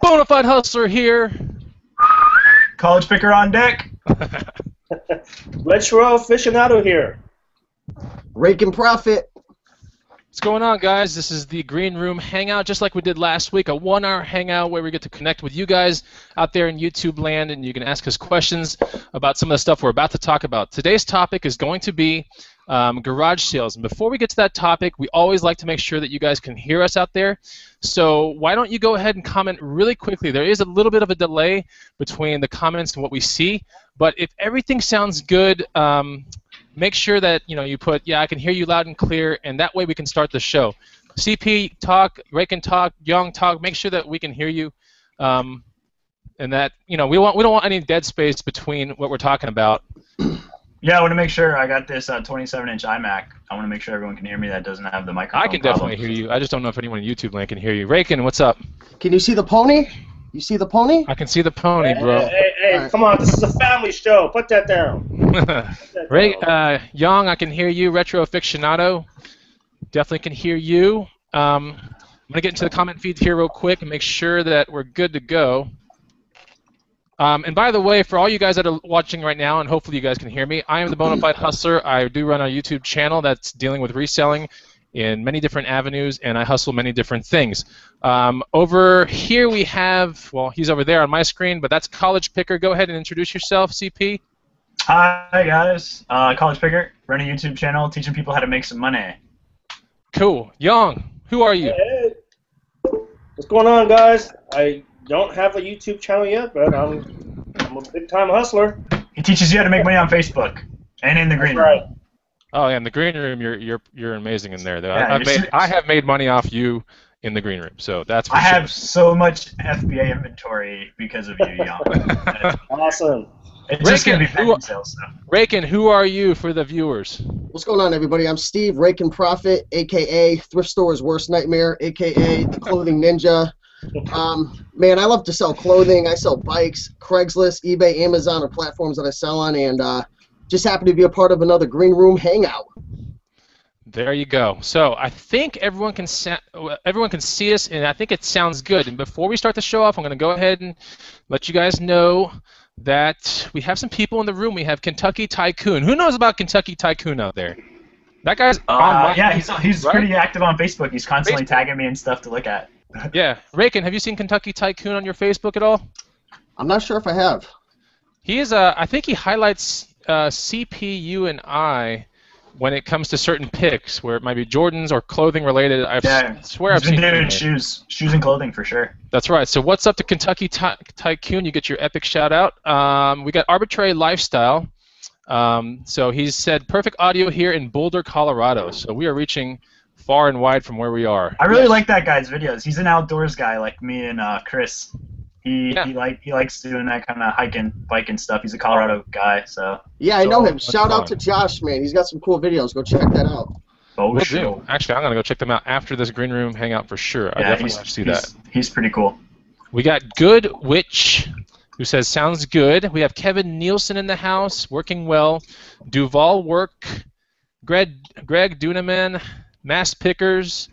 Bonafide Hustler here. College picker on deck. Retro aficionado here. Raking Profit. What's going on, guys? This is the Green Room Hangout, just like we did last week, a 1-hour hangout where we get to connect with you guys out there in YouTube land, and you can ask us questions about some of the stuff we're about to talk about. Today's topic is going to be garage sales. And before we get to that topic, we always like to make sure that you guys can hear us out there. So why don't you go ahead and comment really quickly. There is a little bit of a delay between the comments and what we see, but if everything sounds good, make sure that you put, yeah, I can hear you loud and clear, and that way we can start the show. CP, talk, Rakin, talk, Young, talk. Make sure that we can hear you, and that we don't want any dead space between what we're talking about. Yeah, I want to make sure I got this 27-inch iMac. I want to make sure everyone can hear me that doesn't have the microphone I can problem. definitely hear you. I just don't know if anyone in YouTube land can hear you. Rakin, what's up? Can you see the pony? You see the pony? I can see the pony, bro. Hey, Right. come on, this is a family show. Put that down. Young, I can hear you. Retro aficionado, definitely can hear you. I'm going to get into the comment feed here real quick and make sure that we're good to go. And by the way, for all you guys that are watching right now, and hopefully you guys can hear me, I am the Bonafide Hustler. I do run a YouTube channel that's dealing with reselling in many different avenues, and I hustle many different things. Over here we have, well, he's over there on my screen, but that's College Picker. Go ahead and introduce yourself, CP. Hi, guys. College picker. Run a YouTube channel teaching people how to make some money. Cool. Young, who are you? Hey. What's going on, guys? I don't have a YouTube channel yet, but I'm a big-time hustler. He teaches you how to make money on Facebook and in the green That's right. room. Oh, yeah, in the green room, you're amazing in there. Though. Yeah, I have made money off you in the green room, so that's for I sure. have so much FBA inventory because of you, Young. Awesome. It's just going to be Rakin, pending sales, so. Rakin, who are you for the viewers? What's going on, everybody? I'm Steve, Raking Profit, a.k.a. Thrift Store's Worst Nightmare, a.k.a. the Clothing Ninja. Man, I love to sell clothing. I sell bikes, Craigslist, eBay, Amazon are platforms that I sell on, and just happy to be a part of another Green Room Hangout. There you go. So I think everyone can see us, and I think it sounds good. And before we start the show off, I'm going to go ahead and let you guys know that we have some people in the room. We have Kentucky Tycoon. Who knows about Kentucky Tycoon out there? That guy's on my Yeah, he's right? pretty active on Facebook. He's constantly tagging me and stuff to look at. Yeah. Rakin, have you seen Kentucky Tycoon on your Facebook at all? I'm not sure if I have. He is I think he highlights CPU and I when it comes to certain picks, where it might be Jordans or clothing related. I swear I've He's been seen doing it. shoes and clothing for sure. That's right. So what's up to Kentucky Tycoon? You get your epic shout out. We got Arbitrary Lifestyle. So he said perfect audio here in Boulder, Colorado. So we are reaching far and wide from where we are. I really like that guy's videos. He's an outdoors guy like me and Chris. He likes doing that kind of hiking, biking stuff. He's a Colorado guy, so. Yeah, I know him. That's Shout fun. out to Josh, man. He's got some cool videos. Go check that out. Oh, Will sure. do. Actually, I'm gonna go check them out after this Green Room Hangout for sure. I Yeah, definitely want to see that. He's pretty cool. We got Good Witch, who says sounds good. We have Kevin Nielsen in the house, working well. Duval Work, Greg Duneman, Mass Pickers.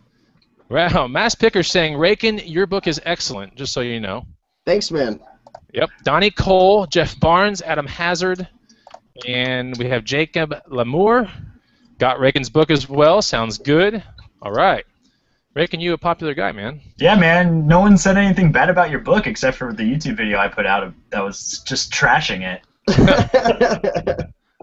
Wow, Mass Pickers saying Rakin, your book is excellent. Just so you know. Thanks, man. Yep. Donnie Cole, Jeff Barnes, Adam Hazard, and we have Jacob Lamour. Got Rakin's book as well. Sounds good. All right. Rakin, you a popular guy, man. Yeah, man. No one said anything bad about your book except for the YouTube video I put out that was just trashing it.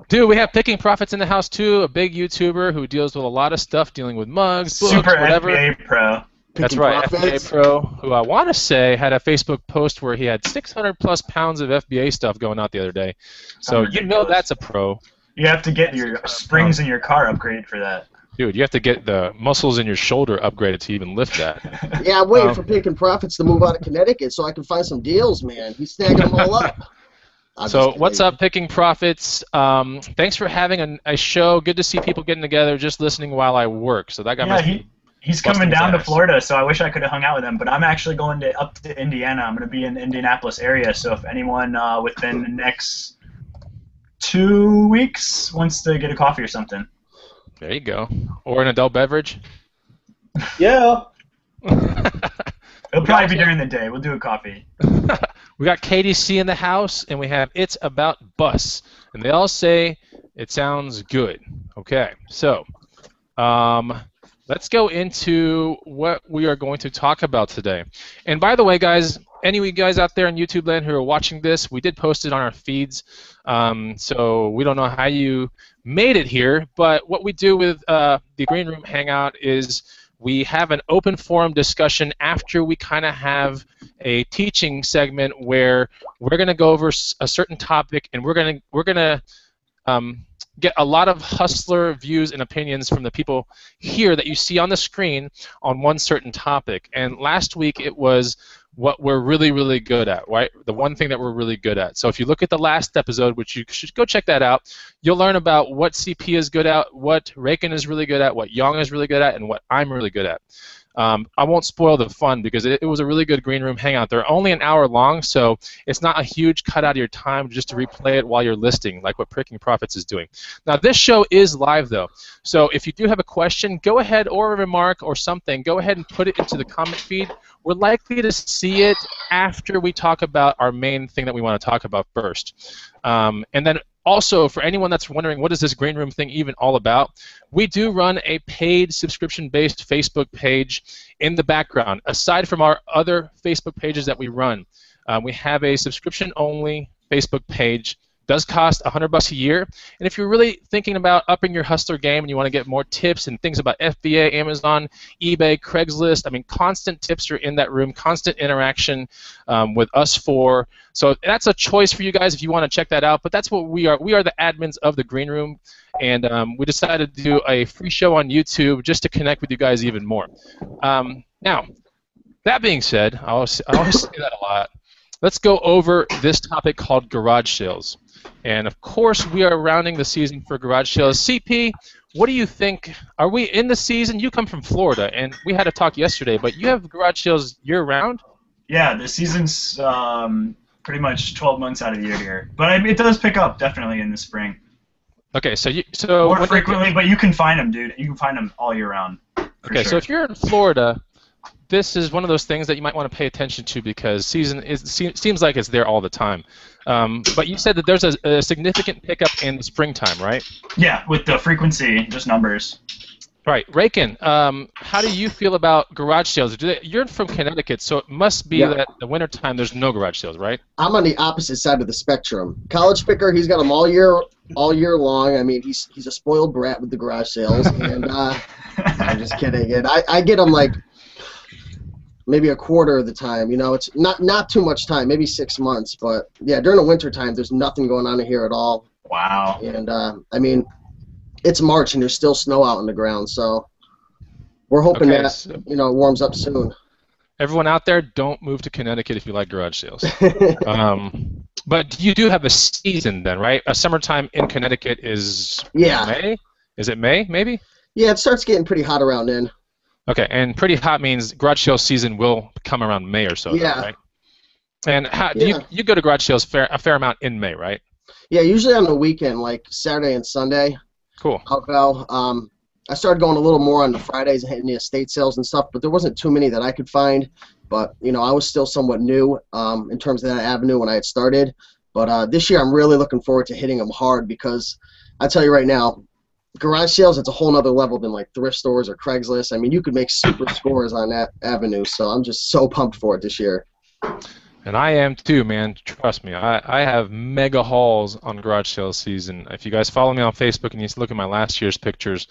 Dude, we have Picking Profits in the house too, a big YouTuber who deals with a lot of stuff, dealing with mugs, books, Super whatever. FBA pro. That's Picking right, Profits. FBA Pro, who I want to say had a Facebook post where he had 600 plus pounds of FBA stuff going out the other day. So you know Ridiculous. that's a pro. You have to get your springs in your car upgraded for that. Dude, you have to get the muscles in your shoulder upgraded to even lift that. Yeah, I'm waiting for Picking Profits to move out of Connecticut so I can find some deals, man. He's snagging them all up. I'm So just what's kidding. up, Picking Profits? Thanks for having a show. Good to see people getting together, just listening while I work. So that guy must be He's busting coming his down to ass. Florida, so I wish I could have hung out with him. But I'm actually going up to Indiana. I'm going to be in the Indianapolis area. So if anyone within the next 2 weeks wants to get a coffee or something. There you go. Or an adult beverage. Yeah. It'll probably be during the day. We'll do a coffee. We got KDC in the house, and we have It's About Bus, and they all say it sounds good. Okay, so let's go into what we are going to talk about today. And by the way, guys, any of you guys out there in YouTube land who are watching this, we did post it on our feeds, so we don't know how you made it here, but what we do with the Green Room Hangout is we have an open forum discussion after we kind of have a teaching segment where we're going to go over a certain topic, and we're going to get a lot of hustler views and opinions from the people here that you see on the screen on one certain topic. And last week it was what we're really, really good at, right? The one thing that we're really good at. So if you look at the last episode, which you should go check that out, you'll learn about what CP is good at, what Reiken is really good at, what Yang is really good at, and what I'm really good at. I won't spoil the fun because it was a really good Green Room Hangout. They're only an hour long, so it's not a huge cut out of your time just to replay it while you're listening, like what Pricking Profits is doing. Now, this show is live, though, so if you do have a question, go ahead, or a remark or something, go ahead and put it into the comment feed. We're likely to see it after we talk about our main thing that we want to talk about first. And then also, for anyone that's wondering what is this Green Room thing even all about, we do run a paid subscription-based Facebook page in the background. Aside from our other Facebook pages that we run, we have a subscription-only Facebook page. Does cost $100 a year, and if you're really thinking about upping your hustler game and you want to get more tips and things about FBA, Amazon, eBay, Craigslist, I mean, constant tips are in that room, constant interaction with us four. So that's a choice for you guys if you want to check that out. But that's what we are. We are the admins of the Green Room, and we decided to do a free show on YouTube just to connect with you guys even more. Now, that being said, I always say that a lot. Let's go over this topic called garage sales. And of course, we are rounding the season for garage sales. CP, what do you think? Are we in the season? You come from Florida, and we had a talk yesterday, but you have garage sales year-round? Yeah, the season's pretty much 12 months out of the year here. But it does pick up, definitely, in the spring. Okay, so more frequently, but you can find them, dude. You can find them all year round. Okay, sure. So if you're in Florida, this is one of those things that you might want to pay attention to because seems like it's there all the time. But you said that there's a significant pickup in the springtime, right? Yeah, with the frequency, just numbers. Right. Reiken, how do you feel about garage sales? You're from Connecticut, so it must be that the wintertime there's no garage sales, right? I'm on the opposite side of the spectrum. College picker, he's got them all year long. I mean, he's a spoiled brat with the garage sales, and I'm just kidding. And I get them like maybe a quarter of the time. You know, it's not too much time, maybe 6 months. But yeah, during the winter time, there's nothing going on here at all. Wow. And I mean, it's March and there's still snow out on the ground, so we're hoping that it warms up soon. Everyone out there, don't move to Connecticut if you like garage sales. But you do have a season then, right? A summertime in Connecticut is May? Is it May, maybe? Yeah, it starts getting pretty hot around then. Okay, and pretty hot means garage sale season will come around May or so, yeah. Then, right? And how, do you go to garage sales a fair amount in May, right? Yeah, usually on the weekend, like Saturday and Sunday. Cool. I'll go. I started going a little more on the Fridays and hitting the estate sales and stuff, but there wasn't too many that I could find. But, I was still somewhat new in terms of that avenue when I had started. But this year I'm really looking forward to hitting them hard because I tell you right now, garage sales, it's a whole nother level than like thrift stores or Craigslist. I mean, you could make super scores on that avenue, so I'm just so pumped for it this year. And I am too, man. Trust me. I have mega hauls on garage sale season. If you guys follow me on Facebook and you look at my last year's pictures,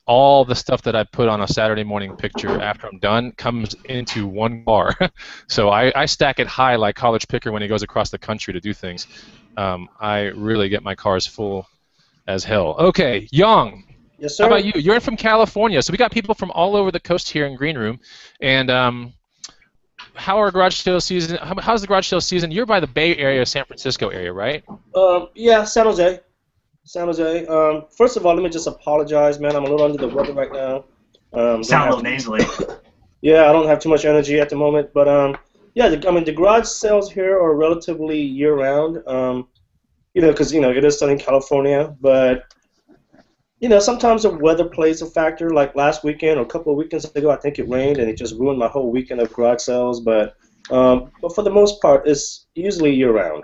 all the stuff that I put on a Saturday morning picture after I'm done comes into one car. So I stack it high like College Picker when he goes across the country to do things. I really get my cars full as hell. Okay, Yang. Yes, sir. How about you? You're from California, so we got people from all over the coast here in Green Room. And how are garage sale season? How's the garage sale season? You're by the Bay Area, San Francisco area, right? Yeah, San Jose. San Jose. First of all, let me just apologize, man. I'm a little under the weather right now. Sound a little nasally. Yeah, I don't have too much energy at the moment, but yeah, the garage sales here are relatively year-round. Because it is Southern California, but You know, sometimes the weather plays a factor. Like last weekend or a couple of weekends ago, I think it rained and it just ruined my whole weekend of garage sales. But for the most part, it's usually year round.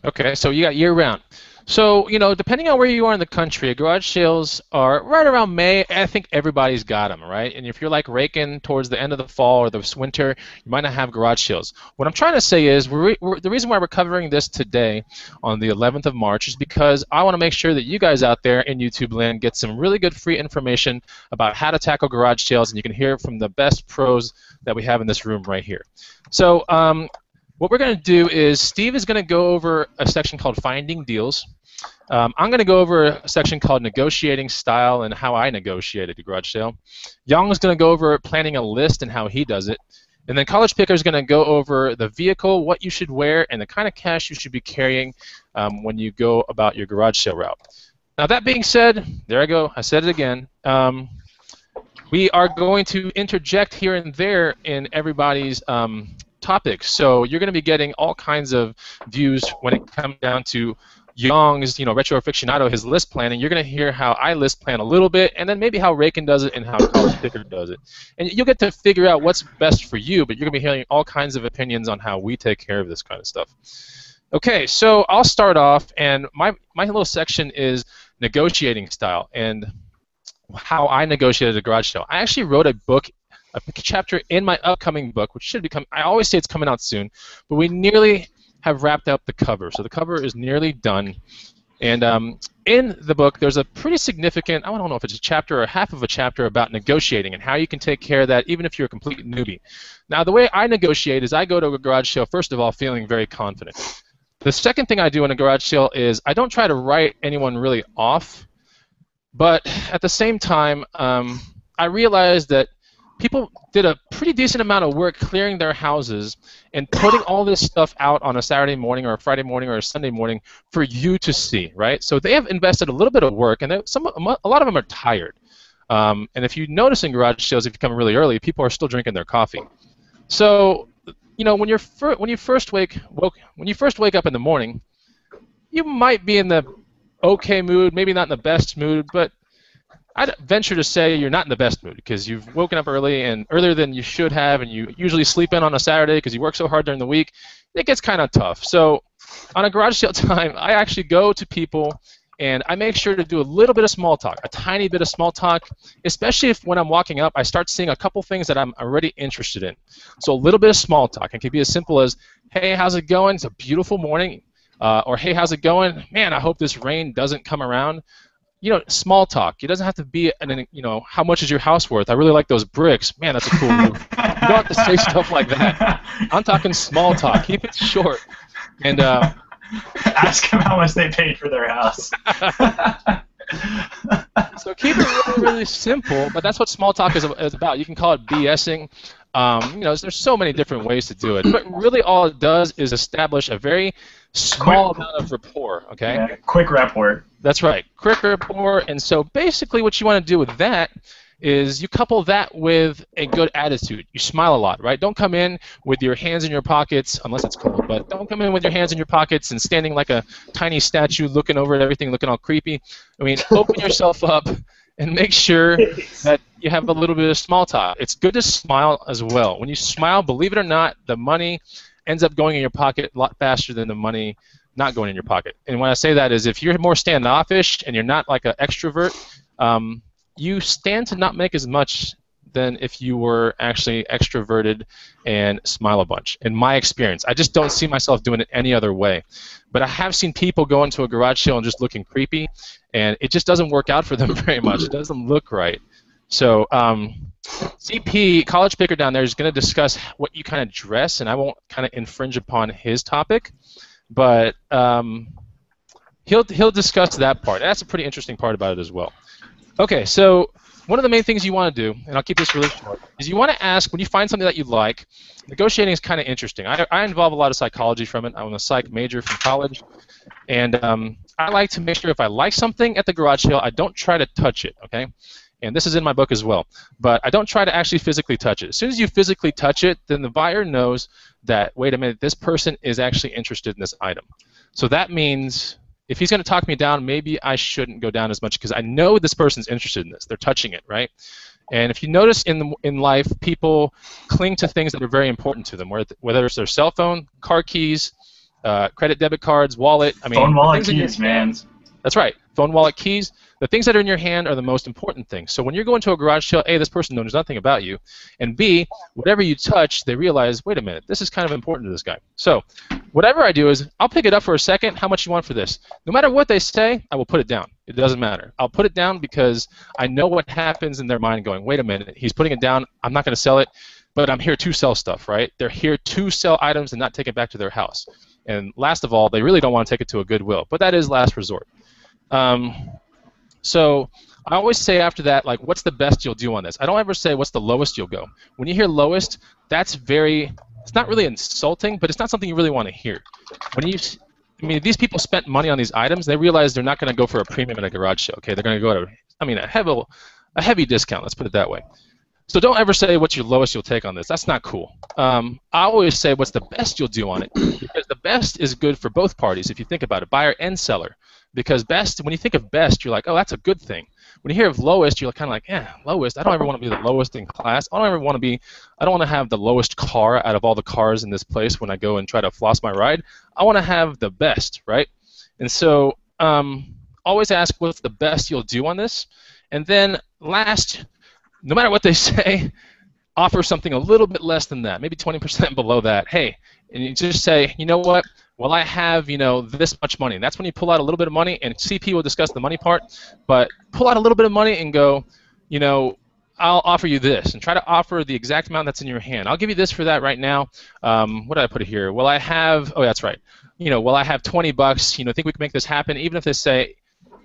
Okay, so you got year-round. So, you know, depending on where you are in the country, garage sales are right around May. I think everybody's got them, right? And if you're like raking towards the end of the fall or the winter, you might not have garage sales. What I'm trying to say is the reason why we're covering this today on the 11th of March is because I want to make sure that you guys out there in YouTube land get some really good free information about how to tackle garage sales, and you can hear it from the best pros that we have in this room right here. So, what we're going to do is Steve is going to go over a section called Finding Deals. I'm going to go over a section called Negotiating Style and how I negotiate at a garage sale. Young is going to go over planning a list and how he does it. And then College Picker is going to go over the vehicle, what you should wear, and the kind of cash you should be carrying when you go about your garage sale route. Now that being said, there I go. I said it again. We are going to interject here and there in everybody's topics. So you're going to be getting all kinds of views when it comes down to Young's, retro aficionado, his list planning. You're going to hear how I list plan a little bit, and then maybe how Rakin does it and how College Picker does it. And you'll get to figure out what's best for you, but you're going to be hearing all kinds of opinions on how we take care of this kind of stuff. Okay, so I'll start off, and my little section is negotiating style and how I negotiated a garage sale. I actually wrote a book, a chapter in my upcoming book, which should become, I always say it's coming out soon, but we nearly have wrapped up the cover. So the cover is nearly done. And in the book, there's a pretty significant, I don't know if it's a chapter or half of a chapter about negotiating and how you can take care of that even if you're a complete newbie. Now, the way I negotiate is I go to a garage sale, first of all, feeling very confident. The second thing I do in a garage sale is I don't try to write anyone really off, but at the same time, I realized that people did a pretty decent amount of work clearing their houses and putting all this stuff out on a Saturday morning or a Friday morning or a Sunday morning for you to see, right? So they have invested a little bit of work, and a lot of them are tired. And if you notice in garage sales, if you come really early, people are still drinking their coffee. So, when you first wake up in the morning, you might be in the okay mood, maybe not in the best mood, but I'd venture to say you're not in the best mood because you've woken up early and earlier than you should have, and you usually sleep in on a Saturday because you work so hard during the week. It gets kind of tough. So on a garage sale time, I actually go to people and I make sure to do a little bit of small talk, a tiny bit of small talk, especially if when I'm walking up, I start seeing a couple things that I'm already interested in. So a little bit of small talk. It can be as simple as, hey, how's it going? It's a beautiful morning. Or, hey, how's it going? Man, I hope this rain doesn't come around. Small talk. It doesn't have to be, how much is your house worth? I really like those bricks. Man, that's a cool move. You don't have to say stuff like that. I'm talking small talk. Keep it short. And ask them how much they paid for their house. So keep it really, really simple, but that's what small talk is about. You can call it BSing. There's so many different ways to do it, but really all it does is establish a very small amount of rapport, okay? Yeah, quick rapport. That's right, quick rapport. And so basically what you want to do with that is you couple that with a good attitude. You smile a lot, right? Don't come in with your hands in your pockets, unless it's cold, but don't come in with your hands in your pockets and standing like a tiny statue looking over at everything, looking all creepy. I mean, open yourself up and make sure that you have a little bit of small talk. It's good to smile as well. When you smile, believe it or not, the money ends up going in your pocket a lot faster than the money not going in your pocket. And when I say that is if you're more standoffish and you're not like an extrovert, you stand to not make as much than if you were actually extroverted and smile a bunch. In my experience, I just don't see myself doing it any other way. But I have seen people go into a garage sale and just looking creepy, and it just doesn't work out for them very much. It doesn't look right. So CP, College Picker down there, is going to discuss what you kind of dress, and I won't kind of infringe upon his topic, but he'll discuss that part. That's a pretty interesting part about it as well. Okay, so one of the main things you want to do, and I'll keep this really short, is you want to ask, when you find something that you like, negotiating is kind of interesting. I involve a lot of psychology from it. I'm a psych major from college, and I like to make sure if I like something at the garage sale, I don't try to touch it, okay? And this is in my book as well. But I don't try to actually physically touch it. As soon as you physically touch it, then the buyer knows that, wait a minute, this person is actually interested in this item. So that means if he's going to talk me down, maybe I shouldn't go down as much because I know this person's interested in this. They're touching it, right? And if you notice in life, people cling to things that are very important to them, whether it's their cell phone, car keys, credit, debit cards, wallet. I mean, Phone, wallet, things in your keys, man. hand. That's right. Phone, wallet, keys. The things that are in your hand are the most important things. So when you're going to a garage sale, A, this person knows nothing about you, and B, whatever you touch, they realize, wait a minute, this is kind of important to this guy. So whatever I do is I'll pick it up for a second. How much you want for this? No matter what they say, I will put it down. It doesn't matter. I'll put it down because I know what happens in their mind going, wait a minute, he's putting it down. I'm not going to sell it, but I'm here to sell stuff, right? They're here to sell items and not take it back to their house. And last of all, they really don't want to take it to a Goodwill, but that is last resort. So I always say after that, like, what's the best you'll do on this? I don't ever say what's the lowest you'll go. When you hear lowest, it's not really insulting, but it's not something you really want to hear. I mean, these people spent money on these items. They realize they're not going to go for a premium at a garage show. Okay, they're going to go at a heavy discount. Let's put it that way. So don't ever say what's your lowest you'll take on this. That's not cool. I always say what's the best you'll do on it, because the best is good for both parties if you think about it, buyer and seller. Because best, when you think of best, you're like, oh, that's a good thing. When you hear of lowest, you're kind of like, yeah, lowest. I don't ever want to be the lowest in class. I don't want to have the lowest car out of all the cars in this place when I go and try to floss my ride. I want to have the best, right? And so always ask what's the best you'll do on this. And then last, no matter what they say, offer something a little bit less than that, maybe 20% below that. Hey, and you just say, you know what? Well, I have, this much money. And that's when you pull out a little bit of money, and CP will discuss the money part, but pull out a little bit of money and go, I'll offer you this, and try to offer the exact amount that's in your hand. I'll give you this for that right now. What did I put here? Well, I have, oh, that's right. Well, I have $20. Think we can make this happen? Even if they say,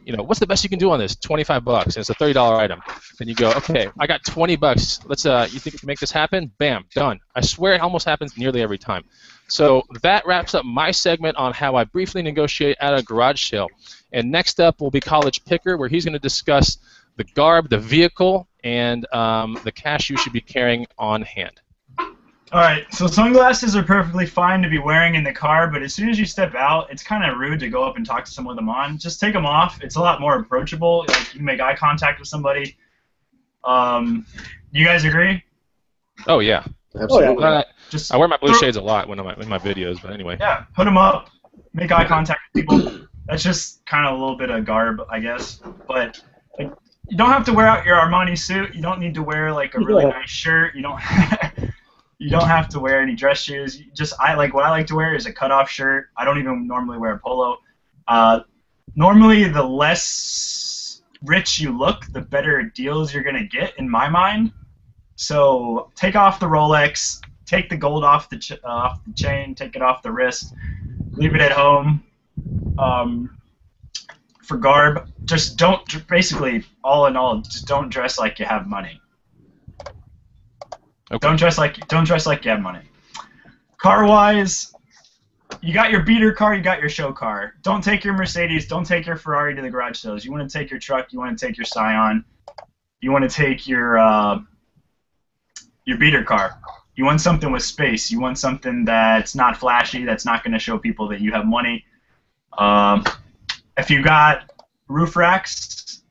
what's the best you can do on this? $25, and it's a $30 item. Then you go, okay, I got $20. Let's, you think we can make this happen? Bam, done. I swear it almost happens nearly every time. So that wraps up my segment on how I briefly negotiate at a garage sale. And next up will be College Picker, where he's going to discuss the garb, the vehicle, and the cash you should be carrying on hand. All right, so sunglasses are perfectly fine to be wearing in the car, but as soon as you step out, it's kind of rude to go up and talk to someone with them on. Just take them off. It's a lot more approachable. Like, you can make eye contact with somebody. You guys agree? Oh, yeah. Absolutely. I wear my blue shades a lot when I'm in my videos, but anyway. Yeah, put them up. Make eye contact with people. That's just kind of a little bit of garb, I guess. But like, you don't have to wear out your Armani suit. You don't need to wear like a really nice shirt. You don't. You don't have to wear any dress shoes. What I like to wear is a cutoff shirt. I don't even normally wear a polo. Normally, the less rich you look, the better deals you're gonna get, in my mind. So take off the Rolex, take the gold off the chain, take it off the wrist, leave it at home. For garb, just don't. Basically, all in all, just don't dress like you have money. Okay. Don't dress like you have money. Car-wise, you got your beater car, you got your show car. Don't take your Mercedes, don't take your Ferrari to the garage sales. You want to take your truck, you want to take your Scion, you want to take your beater car. You want something with space. You want something that's not flashy, that's not going to show people that you have money. If you got roof racks,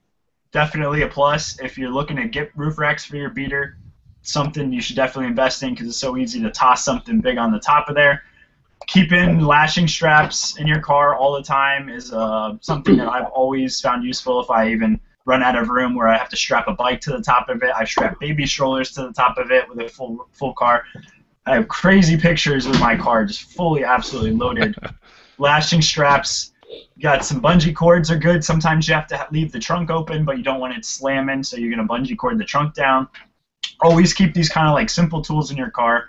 definitely a plus. If you're looking to get roof racks for your beater, something you should definitely invest in because it's so easy to toss something big on the top of there. Keeping lashing straps in your car all the time is something that I've always found useful. If I even run out of room where I have to strap a bike to the top of it, I strap baby strollers to the top of it with a full car. I have crazy pictures with my car just fully, absolutely loaded. Lashing straps. You got some bungee cords are good. Sometimes you have to leave the trunk open, but you don't want it slamming, so you're going to bungee cord the trunk down. Always keep these kind of like simple tools in your car.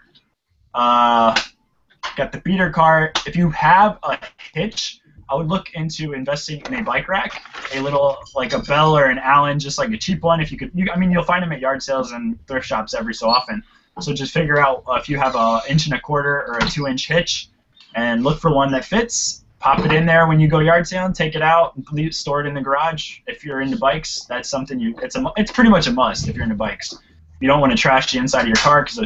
Got the beater car. If you have a hitch, I would look into investing in a bike rack, a little like a Bell or an Allen, just like a cheap one. If you could, you'll find them at yard sales and thrift shops every so often. So just figure out if you have a 1 1/4 or a 2-inch hitch, and look for one that fits. Pop it in there when you go yard sailing, take it out, and store it in the garage. If you're into bikes, that's something it's pretty much a must if you're into bikes. You don't want to trash the inside of your car because the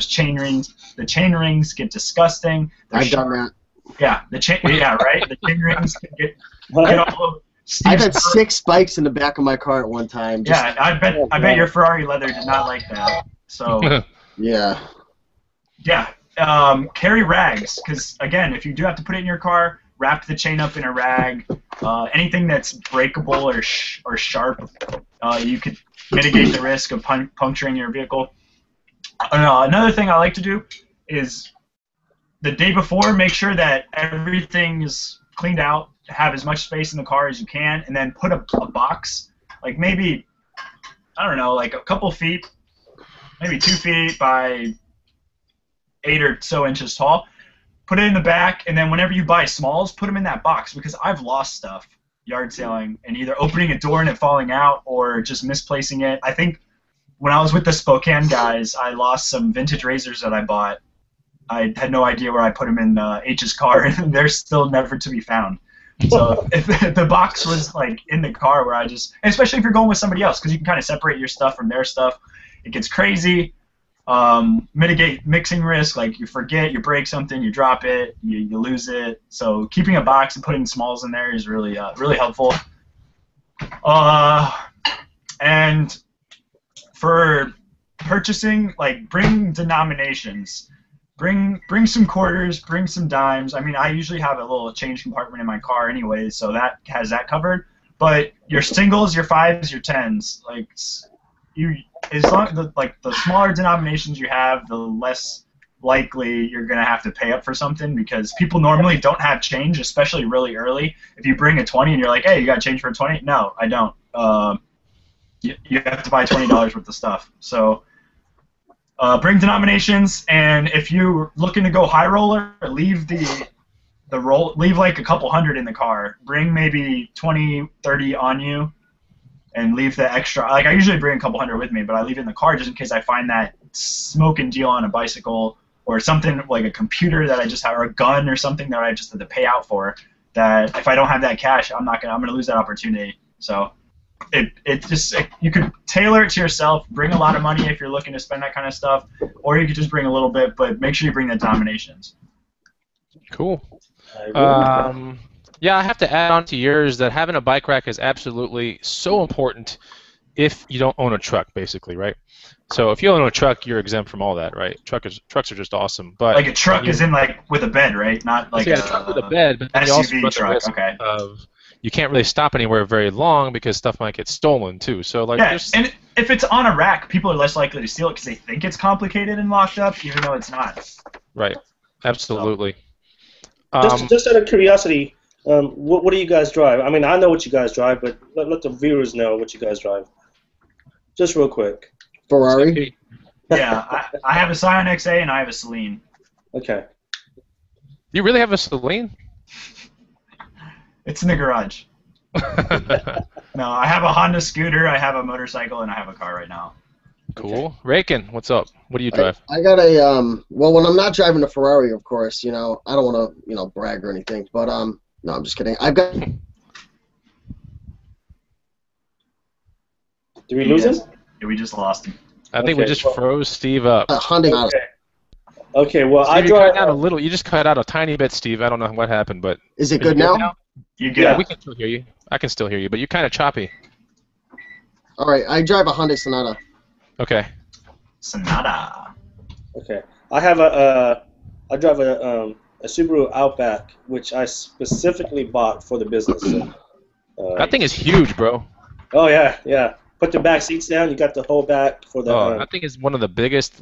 chain rings get disgusting. I've done that. Yeah, right. The chain rings can get Get all over I've Steve's had 6 bikes in the back of my car at one time. Just, Yeah, I bet your Ferrari leather did not like that. So yeah. yeah, carry rags because again, if you do have to put it in your car, wrap the chain up in a rag. Anything that's breakable or sharp, you could mitigate the risk of puncturing your vehicle. Another thing I like to do is the day before, make sure that everything is cleaned out, have as much space in the car as you can, and then put a box, like maybe, I don't know, like a couple feet, maybe 2 feet by 8 or so inches tall. Put it in the back, and then whenever you buy smalls, put them in that box, because I've lost stuff yard sailing and either opening a door and it falling out or just misplacing it. I think when I was with the Spokane guys, I lost some vintage razors that I bought. I had no idea where I put them in H's car, and they're still never to be found. So if the box was like in the car, where especially if you're going with somebody else, because you can kind of separate your stuff from their stuff, it gets crazy. Mitigate mixing risk, like you forget, you break something, you drop it, you lose it. So keeping a box and putting smalls in there is really really helpful. And for purchasing, like, bring denominations. Bring some quarters, bring some dimes. I mean, I usually have a little change compartment in my car anyways, so that has that covered. But your singles, your 5s, your 10s, like the smaller denominations you have, the less likely you're gonna have to pay up for something, because people normally don't have change, especially really early. If you bring a 20 and you're like, hey, you got change for a 20? No, I don't. You have to buy $20 worth of stuff. So. Bring denominations, and if you're looking to go high roller, leave leave like a couple hundred in the car. Bring maybe 20, 30 on you, and leave the extra. Like, I usually bring a couple hundred with me, but I leave it in the car just in case I find that smoking deal on a bicycle, or something like a computer that I just have, or a gun or something that I just had to pay out for. That if I don't have that cash, I'm gonna lose that opportunity. So. You could tailor it to yourself. Bring a lot of money if you're looking to spend that kind of stuff, or you could just bring a little bit, but make sure you bring the denominations. Cool. Yeah, I have to add on to yours that having a bike rack is absolutely so important if you don't own a truck, basically, right? So if you own a truck, you're exempt from all that, right? Trucks are just awesome, but like a truck is in like with a bed, right? Not like a truck with a bed, but then you also SUV run the truck. risk Okay. of you can't really stop anywhere very long because stuff might get stolen too. So like, yeah, and if it's on a rack, people are less likely to steal it because they think it's complicated and locked up, even though it's not. Right. Absolutely. Just out of curiosity, what do you guys drive? I mean, I know what you guys drive, but let the viewers know what you guys drive. Just real quick. Ferrari? Yeah, I have a Scion XA and I have a Celine. Okay. You really have a Celine? It's in the garage. No, I have a Honda scooter, I have a motorcycle, and I have a car right now. Cool. Rakin, what's up? What do you drive? I got a well, when I'm not driving a Ferrari, of course, I don't want to, brag or anything, but no, I'm just kidding. I've got. Did we lose him? Yeah, we just lost him. I think we just froze Steve up. Honda. Okay, well, Steve, I you drive cut out a little. You just cut out a tiny bit, Steve. I don't know what happened, but is it good now? You good? Yeah, we can still hear you. I can still hear you, but you're kind of choppy. All right, I drive a Hyundai Sonata. Okay. Sonata. Okay, I drive a Subaru Outback, which I specifically bought for the business. That thing is huge, bro. Oh yeah. Put the back seats down. You got the whole back for the. That thing is one of the biggest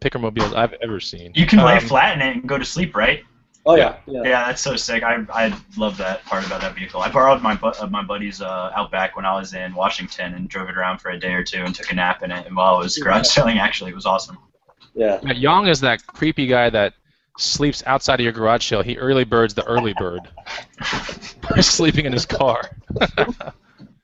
pickermobiles I've ever seen. You can lay flat in it and go to sleep, right? Oh yeah. Yeah, that's so sick. I love that part about that vehicle. I borrowed my buddy's Outback when I was in Washington and drove it around for a day or two and took a nap in it. And while I was garage selling, actually, it was awesome. Yeah. Young is that creepy guy that sleeps outside of your garage sale. He early birds the early bird by sleeping in his car.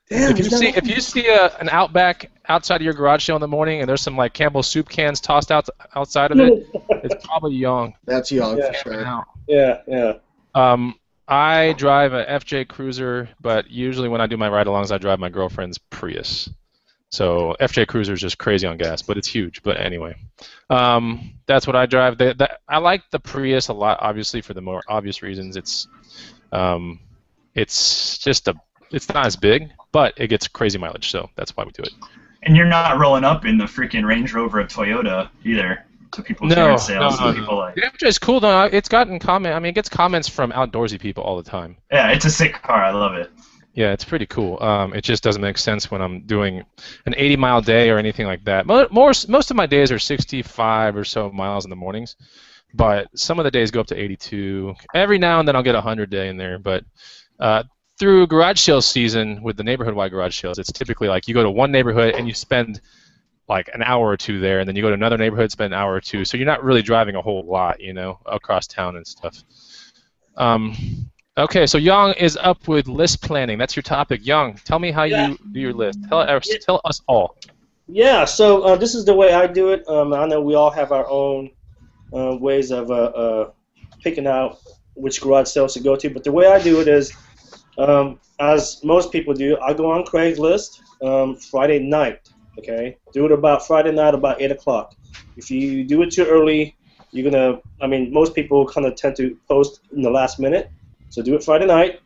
Damn, if you see an Outback outside of your garage sale in the morning and there's some Campbell's soup cans tossed outside of it, it's probably Young. That's Young for sure. Yeah. I drive a FJ Cruiser, but usually when I do my ride-alongs, I drive my girlfriend's Prius. So FJ Cruiser is just crazy on gas, but it's huge. But anyway, that's what I drive. I like the Prius a lot, obviously, for the more obvious reasons. It's it's not as big, but it gets crazy mileage, so that's why we do it. And you're not rolling up in the freaking Range Rover of Toyota either. To people clearance sales. No. People like. The Aperture is cool though. It's gotten it gets comments from outdoorsy people all the time. Yeah, it's a sick car. I love it. Yeah, it's pretty cool. It just doesn't make sense when I'm doing an 80-mile day or anything like that. Most of my days are 65 or so miles in the mornings, but some of the days go up to 82. Every now and then I'll get a 100-day in there, but through garage sale season with the neighborhood-wide garage sales, it's typically like you go to one neighborhood and you spend like an hour or two there, and then you go to another neighborhood, spend an hour or two. So you're not really driving a whole lot, across town and stuff. Okay, so Young is up with list planning. That's your topic. Young, tell me how you do your list. Tell us all. Yeah, so this is the way I do it. I know we all have our own ways of picking out which garage sales to go to, but the way I do it is, as most people do, I go on Craigslist Friday night. Okay, do it about Friday night, about 8 o'clock. If you do it too early, you're gonna. Most people kind of tend to post in the last minute, so do it Friday night.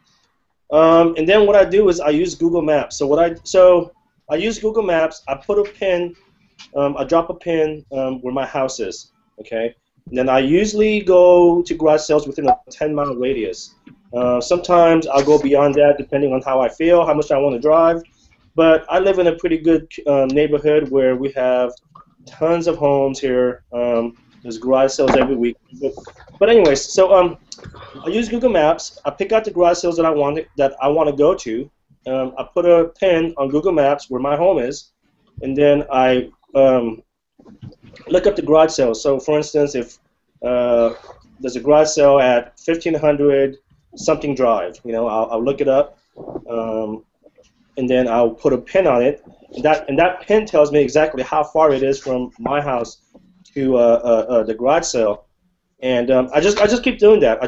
And then what I do is I use Google Maps. So I use Google Maps. I put a pin. I drop a pin where my house is. Okay, and then I usually go to garage sales within a 10-mile radius. Sometimes I'll go beyond that, depending on how I feel, how much I want to drive. But I live in a pretty good neighborhood where we have tons of homes here. There's garage sales every week. But anyways, so I use Google Maps. I pick out the garage sales that I want to go to. I put a pin on Google Maps where my home is, and then I look up the garage sales. So, for instance, if there's a garage sale at 1500 something drive, I'll look it up. And then I'll put a pin on it, and that pin tells me exactly how far it is from my house to the garage sale, and I just keep doing that.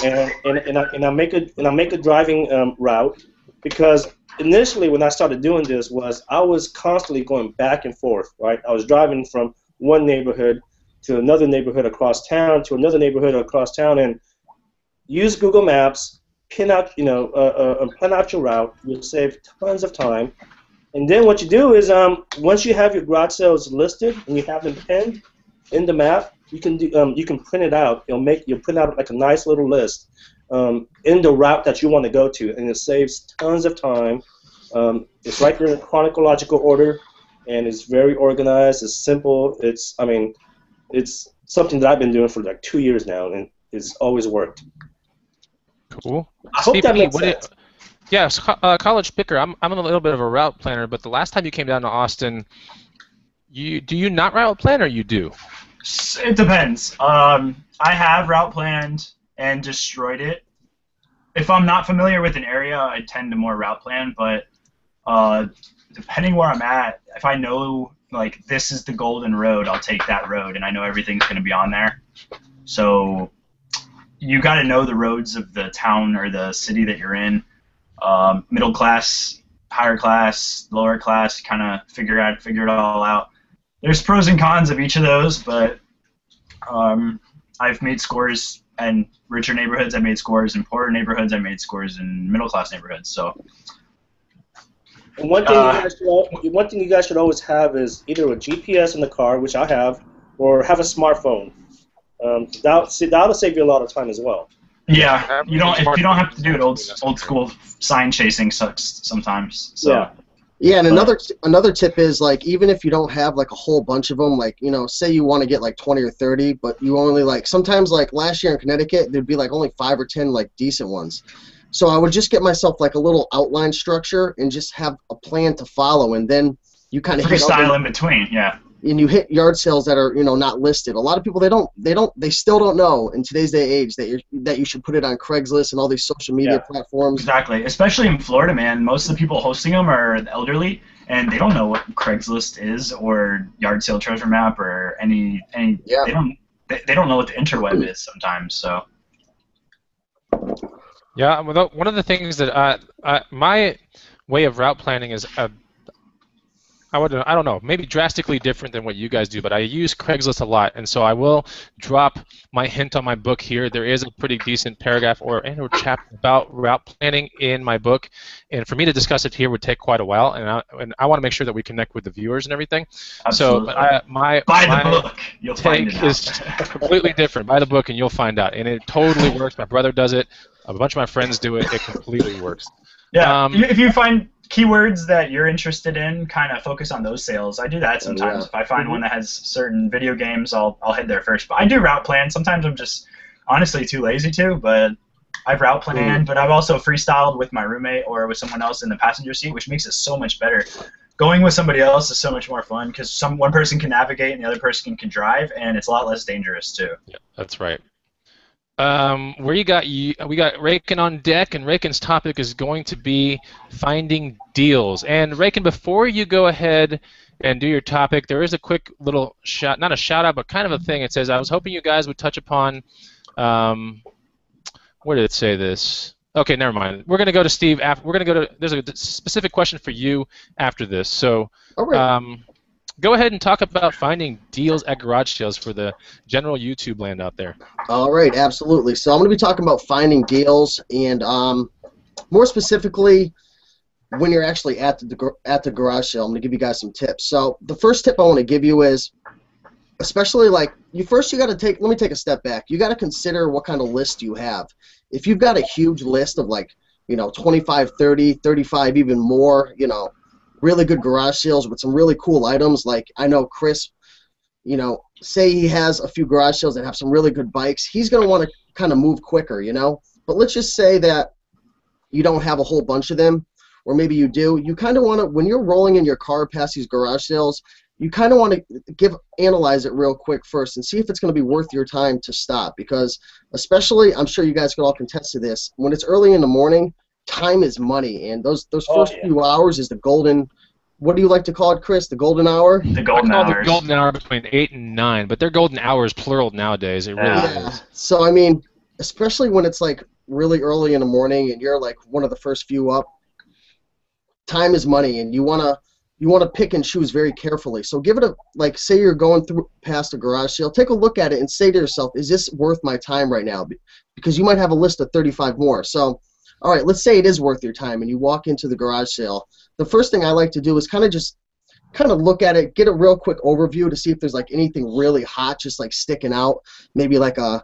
And I make a driving route, because initially when I started doing this I was constantly going back and forth. Right, I was driving from one neighborhood to another neighborhood across town to another neighborhood across town, and use Google Maps. Plan out your route. You'll save tons of time. And then what you do is, once you have your garage sales listed and you have them pinned in the map, you can print it out. You'll print out like a nice little list in the route that you want to go to, and it saves tons of time. It's right there in chronological order, and it's very organized. It's simple. It's something that I've been doing for like 2 years now, and it's always worked. Cool. I hope that makes sense. Yes, College Picker. I'm a little bit of a route planner, but the last time you came down to Austin, do you not route plan, or you do? It depends. I have route planned and destroyed it. If I'm not familiar with an area, I tend to more route plan, but depending where I'm at, if I know like this is the golden road, I'll take that road, and I know everything's going to be on there. So you got to know the roads of the town or the city that you're in. Middle class, higher class, lower class, kind of figure it all out. There's pros and cons of each of those, but I've made scores in richer neighborhoods. I made scores in poorer neighborhoods. I made scores in middle class neighborhoods. So. And one thing you guys should always have is either a GPS in the car, which I have, or have a smartphone. That'll save you a lot of time as well. Yeah, if you don't have to do it, old school sign chasing sucks sometimes. So. Yeah, and another tip is, like, even if you don't have like a whole bunch of them, like, say you want to get like 20 or 30, but you only sometimes, like last year in Connecticut, there'd be like only 5 or 10 like decent ones. So I would just get myself like a little outline structure and just have a plan to follow, and then you kind of freestyle in between, yeah. And you hit yard sales that are not listed. A lot of people they still don't know in today's day age that you should put it on Craigslist and all these social media platforms. Exactly, especially in Florida, man. Most of the people hosting them are the elderly, and they don't know what Craigslist is or Yard Sale Treasure Map or any. Yeah. They don't know what the interweb is sometimes. So. Yeah, one of the things that my way of route planning is I don't know, maybe drastically different than what you guys do, but I use Craigslist a lot, and so I will drop my hint on my book here. There is a pretty decent paragraph or chapter about route planning in my book, and for me to discuss it here would take quite a while, and I want to make sure that we connect with the viewers and everything. Absolutely. So Buy the book. You'll find it take is completely different. Buy the book and you'll find out, and it totally works. My brother does it. A bunch of my friends do it. It completely works. Yeah. If you find keywords that you're interested in, kind of focus on those sales. I do that sometimes. If I find one that has certain video games, I'll head there first. But I do route plan. Sometimes I'm just honestly too lazy to, but I've route planned. But I've also freestyled with my roommate or with someone else in the passenger seat, which makes it so much better. Going with somebody else is so much more fun because one person can navigate and the other person can drive, and it's a lot less dangerous too. Yeah, that's right. We got Raken on deck, and Raken's topic is going to be finding deals. And Raken, before you go ahead and do your topic, there is a quick little not a shout out, but kind of a thing. It says, I was hoping you guys would touch upon, where did it say this? Okay, never mind. We're going to go to Steve. We're going to go to, there's a specific question for you after this. So, go ahead and talk about finding deals at garage sales for the general YouTube land out there. All right, absolutely. So I'm going to be talking about finding deals, and more specifically, when you're actually at the garage sale, I'm going to give you guys some tips. So the first tip I want to give you is, especially like you got to take. Let me take a step back. You got to consider what kind of list you have. If you've got a huge list of 25, 30, 35, even more, really good garage sales with some really cool items. Like I know Chris, say he has a few garage sales that have some really good bikes. He's going to want to kind of move quicker, But let's just say that you don't have a whole bunch of them, or maybe you do. You kind of want to, when you're rolling in your car past these garage sales, you kind of want to analyze it real quick first and see if it's going to be worth your time to stop. Because especially, I'm sure you guys can all contest to this, when it's early in the morning, time is money, and those first few hours is the golden. What do you like to call it, Chris? The golden hour? The golden hours. The golden hour between 8 and 9, but they're golden hours plural nowadays. It really is. So I mean, especially when it's like really early in the morning and you're like one of the first few up, time is money, and you wanna pick and choose very carefully. So give it a say you're going through past a garage sale, take a look at it and say to yourself, is this worth my time right now? Because you might have a list of 35 more. So all right, let's say it is worth your time, and you walk into the garage sale. The first thing I like to do is kind of look at it, get a real quick overview to see if there's like anything really hot, just like sticking out. Maybe like a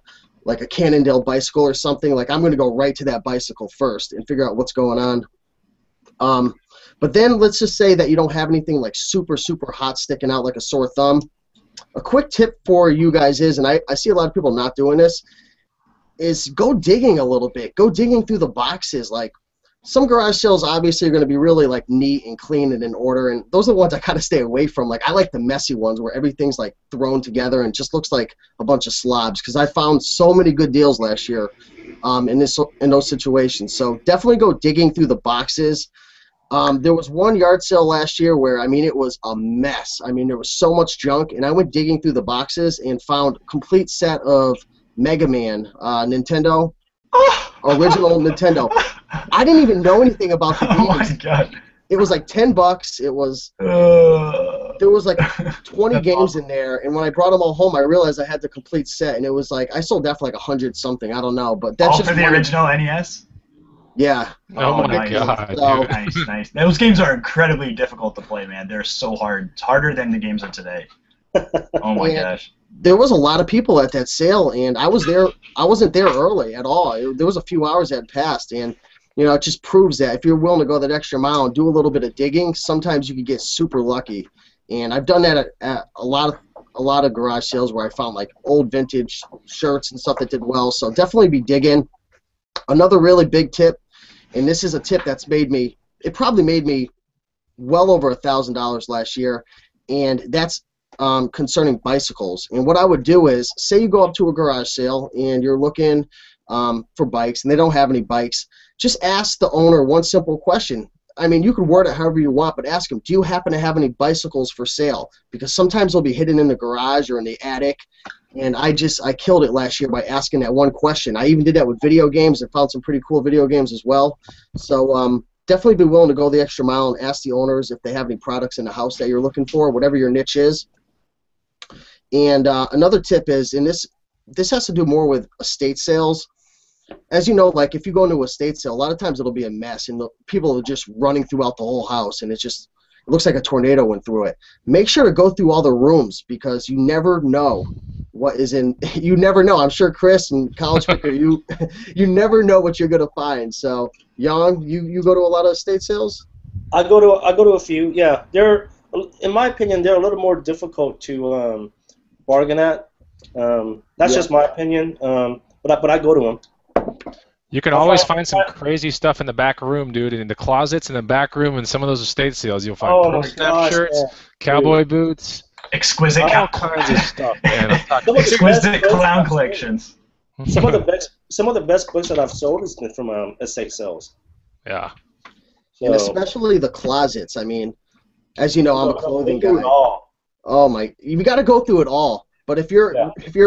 Cannondale bicycle or something. Like I'm going to go right to that bicycle first and figure out what's going on. But then let's just say that you don't have anything like super, super hot sticking out like a sore thumb. A quick tip for you guys is, and I see a lot of people not doing this, is go digging a little bit. Go digging through the boxes. Like some garage sales obviously are going to be really like neat and clean and in order, and those are the ones I kind of stay away from. Like I like the messy ones where everything's like thrown together and just looks like a bunch of slobs, because I found so many good deals last year in those situations. So definitely go digging through the boxes. There was one yard sale last year where, I mean, it was a mess. I mean, there was so much junk, and I went digging through the boxes and found a complete set of Mega Man, Nintendo, original Nintendo. I didn't even know anything about the games. Oh my god! It was like $10. It was there was like 20 games in there, and when I brought them all home, I realized I had the complete set, and it was like I sold that for like 100 something. I don't know, but that's all just for the original NES. Yeah. Oh my nice. god! So, Nice. Those games are incredibly difficult to play, man. They're so hard. It's harder than the games of today. Oh my gosh. There was a lot of people at that sale, and I was there. I wasn't there early at all. There was a few hours that had passed, and it just proves that if you're willing to go that extra mile and do a little bit of digging, sometimes you can get super lucky. And I've done that at a lot of garage sales where I found like old vintage shirts and stuff that did well. So definitely be digging. Another really big tip, and this is a tip that's probably made me well over $1,000 last year, and that's concerning bicycles. And what I would do is, say you go up to a garage sale and you're looking for bikes and they don't have any bikes, just ask the owner one simple question. I mean, you can word it however you want, but ask them, do you happen to have any bicycles for sale? Because sometimes they'll be hidden in the garage or in the attic, and I killed it last year by asking that one question. I even did that with video games and found some pretty cool video games as well. So definitely be willing to go the extra mile and ask the owners if they have any products in the house that you're looking for, whatever your niche is. And another tip is, and this has to do more with estate sales. As you know, like if you go into a estate sale, a lot of times it'll be a mess, and people are just running throughout the whole house, and it looks like a tornado went through it. Make sure to go through all the rooms, because you never know what is in. You never know. I'm sure Chris and College Picker, you never know what you're gonna find. So, Jan, you go to a lot of estate sales? I go to a few. Yeah, in my opinion, they're a little more difficult to bargain at. That's just my opinion. But I go to them. You can always find some crazy stuff in the back room, dude. In the closets in the back room, and some of those estate sales, you'll find pro snap shirts, cowboy boots, exquisite all kinds of stuff, man. Exquisite clown collections. Some of the best books that I've sold has been from estate sales. Yeah. So, and especially the closets. I mean, as you know, I'm a clothing guy. Oh my! You got to go through it all. But if you're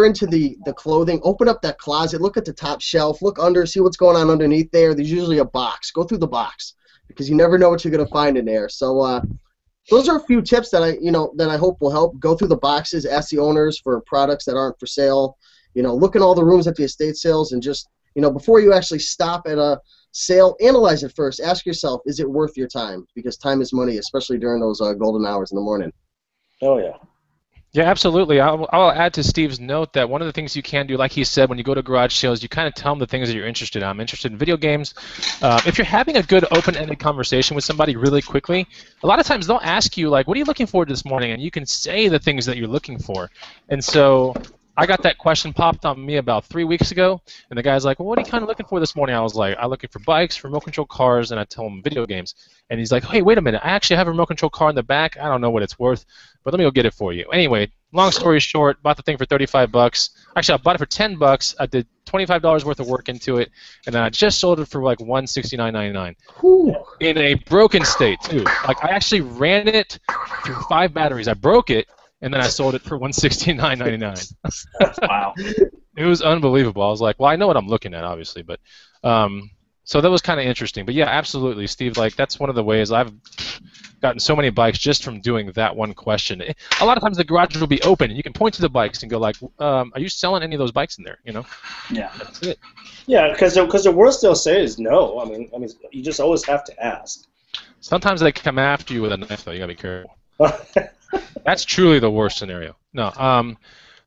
into the clothing, open up that closet, look at the top shelf, look under, see what's going on underneath there. There's usually a box. Go through the box, because you never know what you're gonna find in there. So those are a few tips that I hope will help. Go through the boxes, ask the owners for products that aren't for sale. Look in all the rooms at the estate sales, and just before you actually stop at a sale, analyze it first. Ask yourself, is it worth your time? Because time is money, especially during those golden hours in the morning. Oh yeah. Yeah, absolutely. I'll add to Steve's note that one of the things you can do, like he said, when you go to garage sales, you kind of tell them the things that you're interested in. I'm interested in video games. If you're having a good open-ended conversation with somebody really quickly, a lot of times they'll ask you, like, what are you looking for this morning? And you can say the things that you're looking for. And so I got that question popped on me about 3 weeks ago, and the guy's like, well, what are you kind of looking for this morning? I was like, I'm looking for bikes, remote control cars, and I tell him video games. And he's like, hey, wait a minute, I actually have a remote control car in the back. I don't know what it's worth, but let me go get it for you. Anyway, long story short, bought the thing for $35. Actually, I bought it for $10. I did $25 worth of work into it, and then I just sold it for like $169.99 in a broken state too. Like I actually ran it through 5 batteries. I broke it, and then I sold it for $169.99. Wow. It was unbelievable. I was like, well, I know what I'm looking at, obviously, but so that was kind of interesting. But yeah, absolutely, Steve. Like that's one of the ways I've gotten so many bikes just from doing that one question. A lot of times the garage will be open, and you can point to the bikes and go like, are you selling any of those bikes in there? Yeah. That's it. Yeah, because the worst they'll say is no. I mean, you just always have to ask. Sometimes they come after you with a knife, though. You gotta be careful. That's truly the worst scenario. No.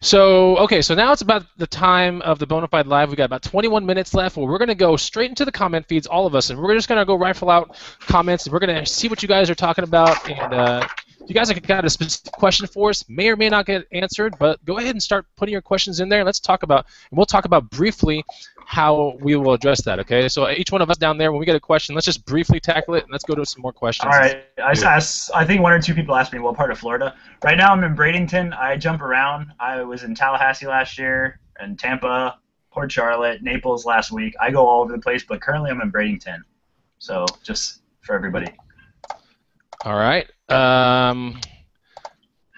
So now it's about the time of the Bonafide Live. We've got about 21 minutes left. Well, we're going to go straight into the comment feeds, all of us, and we're just going to go rifle out comments, and we're going to see what you guys are talking about. And if you guys have got a specific question for us, may or may not get answered, but go ahead and start putting your questions in there, and we'll talk about briefly how we will address that, okay? So each one of us down there, when we get a question, let's just briefly tackle it, and let's go to some more questions. All right. I think 1 or 2 people asked me what part of Florida. Right now I'm in Bradenton. I jump around. I was in Tallahassee last year, and Tampa, Port Charlotte, Naples last week. I go all over the place, but currently I'm in Bradenton. So just for everybody. All right.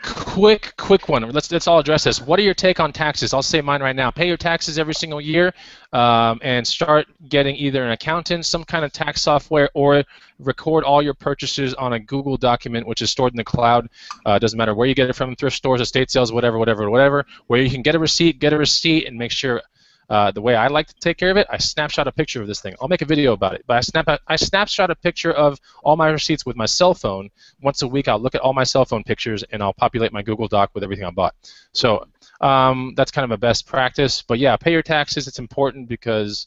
Quick one. Let's all address this. What are your take on taxes? I'll say mine right now. Pay your taxes every single year, and start getting either an accountant, some kind of tax software, or record all your purchases on a Google document, which is stored in the cloud. Doesn't matter where you get it from, thrift stores, estate sales, whatever. Where you can get a receipt, and make sure. The way I like to take care of it, I snapshot a picture of this thing. I'll make a video about it, but I snapshot a picture of all my receipts with my cell phone. Once a week, I'll look at all my cell phone pictures, and I'll populate my Google Doc with everything I bought. So that's kind of a best practice. But yeah, pay your taxes. It's important because,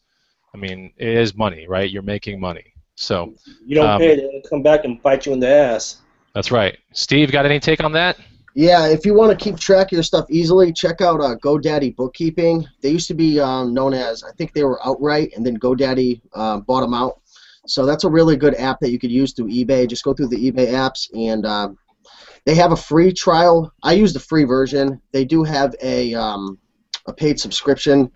I mean, it is money, right? You're making money. So you don't pay it, it'll come back and bite you in the ass. That's right. Steve, got any take on that? Yeah, if you want to keep track of your stuff easily, check out GoDaddy Bookkeeping. They used to be known as, I think they were Outright, and then GoDaddy bought them out. So that's a really good app that you could use through eBay. Just go through the eBay apps, and they have a free trial. I use the free version. They do have a paid subscription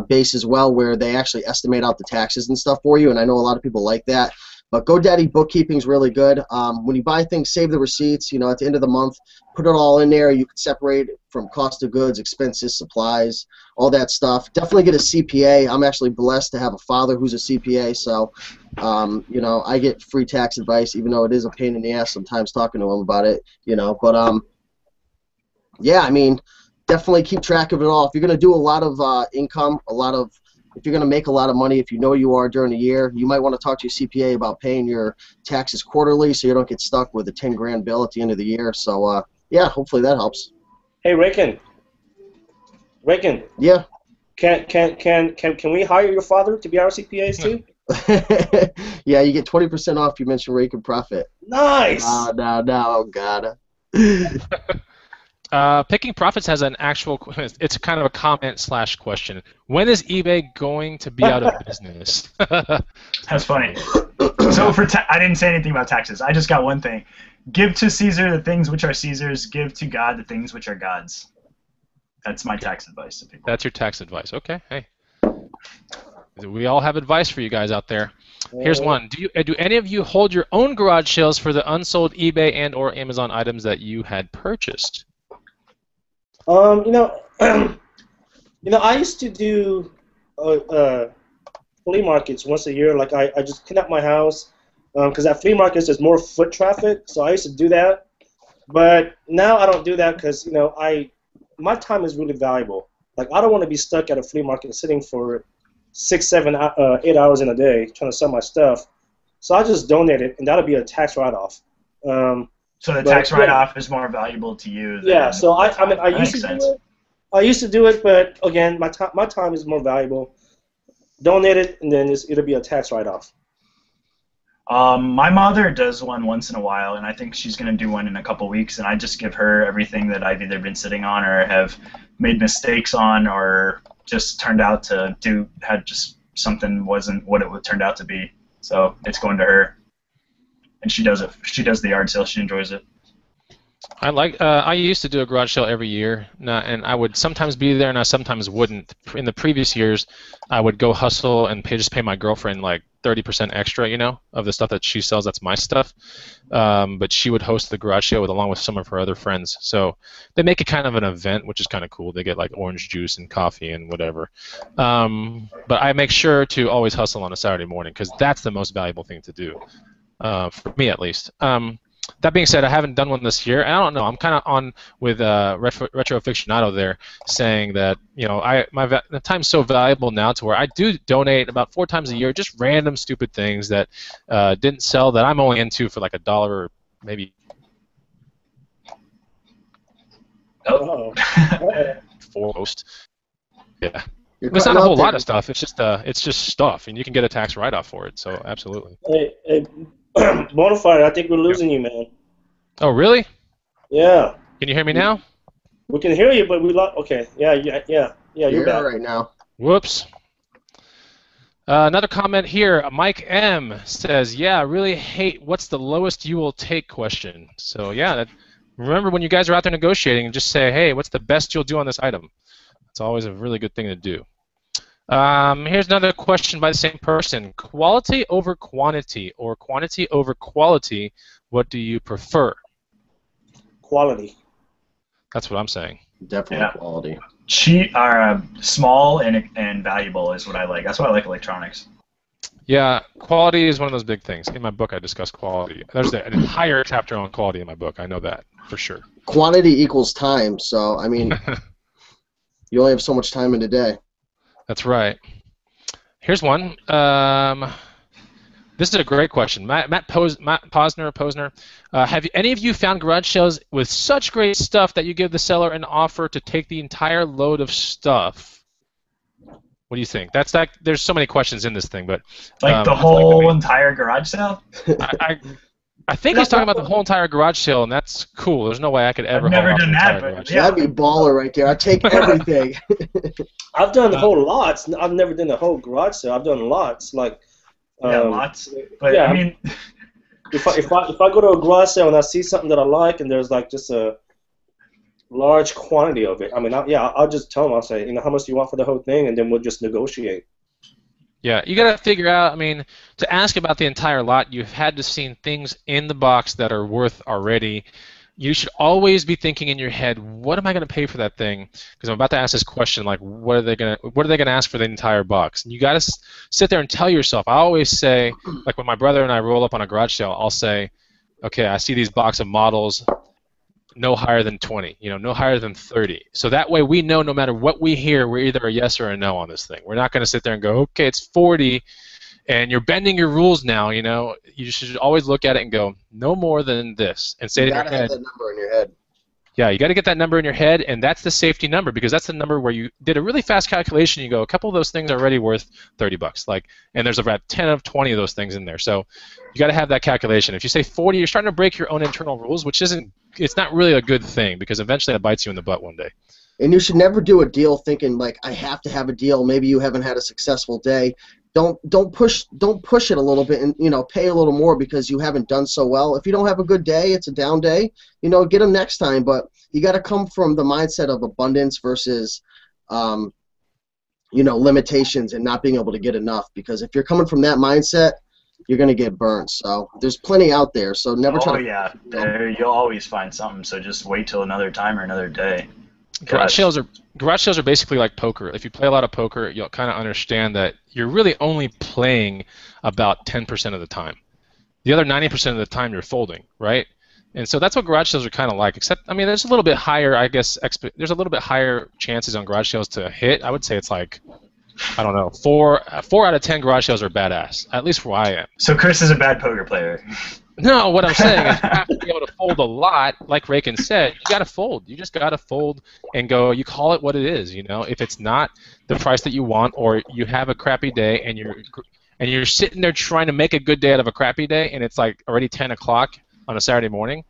base as well, where they actually estimate out the taxes and stuff for you, and I know a lot of people like that. But GoDaddy bookkeeping's really good. When you buy things, save the receipts. At the end of the month, put it all in there. You can separate it from cost of goods, expenses, supplies, all that stuff. Definitely get a CPA. I'm actually blessed to have a father who's a CPA, so I get free tax advice, even though it is a pain in the ass sometimes talking to him about it. But yeah, I mean, definitely keep track of it all. If you're going to do a lot of income, if you're going to make a lot of money, if you know you are during the year, you might want to talk to your CPA about paying your taxes quarterly so you don't get stuck with a 10 grand bill at the end of the year. So, yeah, hopefully that helps. Hey, Rakin. Yeah. Can we hire your father to be our CPAs too? Yeah, you get 20% off. You mentioned Rakin Profit. Nice. No, oh God. Picking Profits has an actual. It's kind of a comment/question. When is eBay going to be out of business? That's funny. So I didn't say anything about taxes. I just got one thing. Give to Caesar the things which are Caesar's. Give to God the things which are God's. That's my tax advice to people. That's your tax advice. Okay. Hey. We all have advice for you guys out there. Here's one. Do any of you hold your own garage sales for the unsold eBay and/or Amazon items that you had purchased? I used to do flea markets once a year. Like I just clean up my house because at flea markets there's more foot traffic. So I used to do that, but now I don't do that because my time is really valuable. Like I don't want to be stuck at a flea market sitting for 6, 7, 8 hours in a day trying to sell my stuff. So I just donate it, and that'll be a tax write-off. So the tax write-off is more valuable to you. Yeah. So I used to do it. I used to do it, but again, my time is more valuable. Donate it, and then it'll be a tax write-off. My mother does one once in a while, and I think she's going to do one in a couple weeks, and I just give her everything that I've either been sitting on or have made mistakes on or just turned out to had just something wasn't what it turned out to be. So it's going to her. And she does it. She does the yard sale. She enjoys it. I used to do a garage sale every year, and I would sometimes be there, and I sometimes wouldn't. In the previous years, I would go hustle and just pay my girlfriend like 30% extra, of the stuff that she sells. That's my stuff. But she would host the garage sale along with some of her other friends. So they make it kind of an event, which is kind of cool. They get like orange juice and coffee and whatever. But I make sure to always hustle on a Saturday morning because that's the most valuable thing to do. For me at least. That being said, I haven't done one this year, and I don't know. I'm kind of on with Retro Aficionado there, saying that the time's so valuable now to where I do donate about 4 times a year, just random stupid things that didn't sell that I'm only into for like $1 or maybe. Oh. For most. Yeah. It's not a whole lot of stuff. It's just stuff, and you can get a tax write-off for it. So absolutely. Hey, Bonafide, I think we're losing you, man. Oh, really? Yeah. Can you hear me now? We can hear you, but we lost. Okay. Yeah. You're back right now. Whoops. Another comment here. Mike M says, "Yeah, I really hate what's the lowest you will take question." So yeah, remember when you guys are out there negotiating, just say, "Hey, what's the best you'll do on this item?" It's always a really good thing to do. Here's another question by the same person. Quality over quantity or quantity over quality, what do you prefer? Quality. That's what I'm saying. Definitely quality. Cheap, small and valuable is what I like. That's why I like electronics. Yeah, quality is one of those big things. In my book, I discuss quality. There's an entire chapter on quality in my book. I know that for sure. Quantity equals time, so, I mean, you only have so much time in a day. That's right. Here's one. This is a great question. Matt Posner. Have any of you found garage sales with such great stuff that you give the seller an offer to take the entire load of stuff? What do you think? That's like there's so many questions in this thing, but like the whole entire garage sale. I think he's talking about the whole entire garage sale, and that's cool. There's no way I could ever. I've never done that, but yeah. That'd be baller right there. I'd take everything. I've done the whole lots. I've never done the whole garage sale. I've done lots, like. Lots. But yeah, I mean, if I go to a garage sale and I see something that I like, and there's like just a large quantity of it, I mean, I'll just tell them. I'll say, how much do you want for the whole thing, and then we'll just negotiate. Yeah, you got to figure out, I mean, to ask about the entire lot, you've had to seen things in the box that are worth already. You should always be thinking in your head, what am I going to pay for that thing? Because I'm about to ask this question, like, what are they going to ask for the entire box? And you got to sit there and tell yourself. I always say, like when my brother and I roll up on a garage sale, I'll say, okay, I see these box of models, no higher than 20, no higher than 30. So that way we know no matter what we hear, we're either a yes or a no on this thing. We're not going to sit there and go, okay, it's 40, and you're bending your rules now, You should always look at it and go, no more than this, and say You to your gotta have head, that number in your head. yeah, you got to get that number in your head, and that's the safety number, because that's the number where you did a really fast calculation. You go, a couple of those things are already worth $30, and there's about 10 of 20 of those things in there. So you got to have that calculation. If you say 40, you're starting to break your own internal rules, which it's not really a good thing, because eventually that bites you in the butt one day. And you should never do a deal thinking like, I have to have a deal. Maybe you haven't had a successful day. Don't push it a little bit and pay a little more because you haven't done so well. If you don't have a good day, it's a down day. Get them next time. But you got to come from the mindset of abundance versus limitations and not being able to get enough. Because if you're coming from that mindset, you're gonna get burned. So there's plenty out there. So never try. Oh yeah, you'll always find something. So just wait till another time or another day. Garage sales are basically like poker. If you play a lot of poker, you'll kind of understand that you're really only playing about 10% of the time. The other 90% of the time you're folding, right? And so that's what garage sales are kind of like. Except, I mean, there's a little bit higher, I guess. There's a little bit higher chances on garage sales to hit. I would say it's like, I don't know, 4 out of 10 garage sales are badass. At least where I am. So Chris is a bad poker player. No, what I'm saying is you have to be able to fold a lot, like Rakin said. You got to fold. You just got to fold and go. You call it what it is. If it's not the price that you want, or you have a crappy day and you're sitting there trying to make a good day out of a crappy day, and it's like already 10 o'clock on a Saturday morning,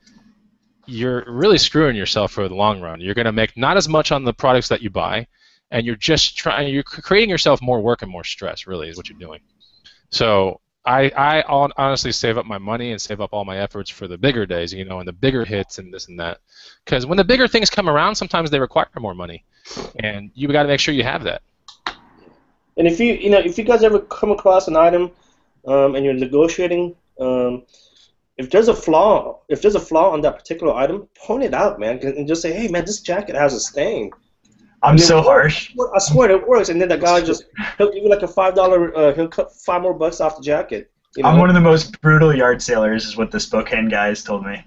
you're really screwing yourself for the long run. You're going to make not as much on the products that you buy, and you're creating yourself more work and more stress. Really, is what you're doing. So I honestly save up my money and save up all my efforts for the bigger days, and the bigger hits and this and that. Because when the bigger things come around, sometimes they require more money, and you got to make sure you have that. And if you guys ever come across an item and you're negotiating, if there's a flaw on that particular item, point it out, man, and just say, hey, man, this jacket has a stain. I'm so harsh. I swear it works, and then the guy he'll give you like a $5. He'll cut $5 more off the jacket. I'm one of the most brutal yard sailors, is what the Spokane guys told me.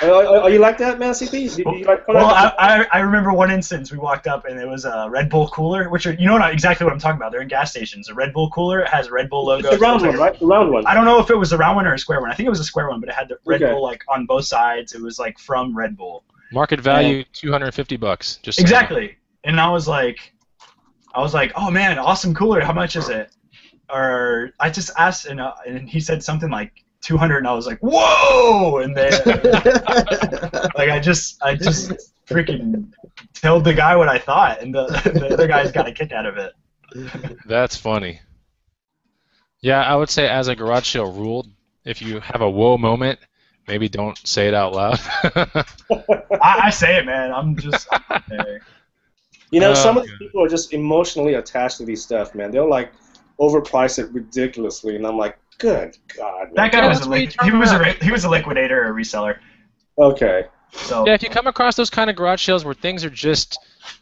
Are you like that, man, CP? I remember one instance. We walked up and it was a Red Bull cooler, which are not exactly what I'm talking about. They're in gas stations. A Red Bull cooler, it has a Red Bull logo. It's the round one, right? The round one. I don't know if it was a round one or a square one. I think it was a square one, but it had the Red Bull on both sides. It was from Red Bull. Market value $250. Just exactly. And I was like, oh man, awesome cooler. How much is it? Or I just asked, and he said something like 200, and I was like, whoa! And then, I just freaking told the guy what I thought, and the other guys got a kick out of it. That's funny. Yeah, I would say as a garage sale rule, if you have a whoa moment, maybe don't say it out loud. I say it, man. I'm there. Some of these people are just emotionally attached to these stuff, man. They'll overprice it ridiculously, and I'm like, good God, man. That guy he was a liquidator or a reseller. Okay. So yeah, if you come across those kind of garage sales where things are just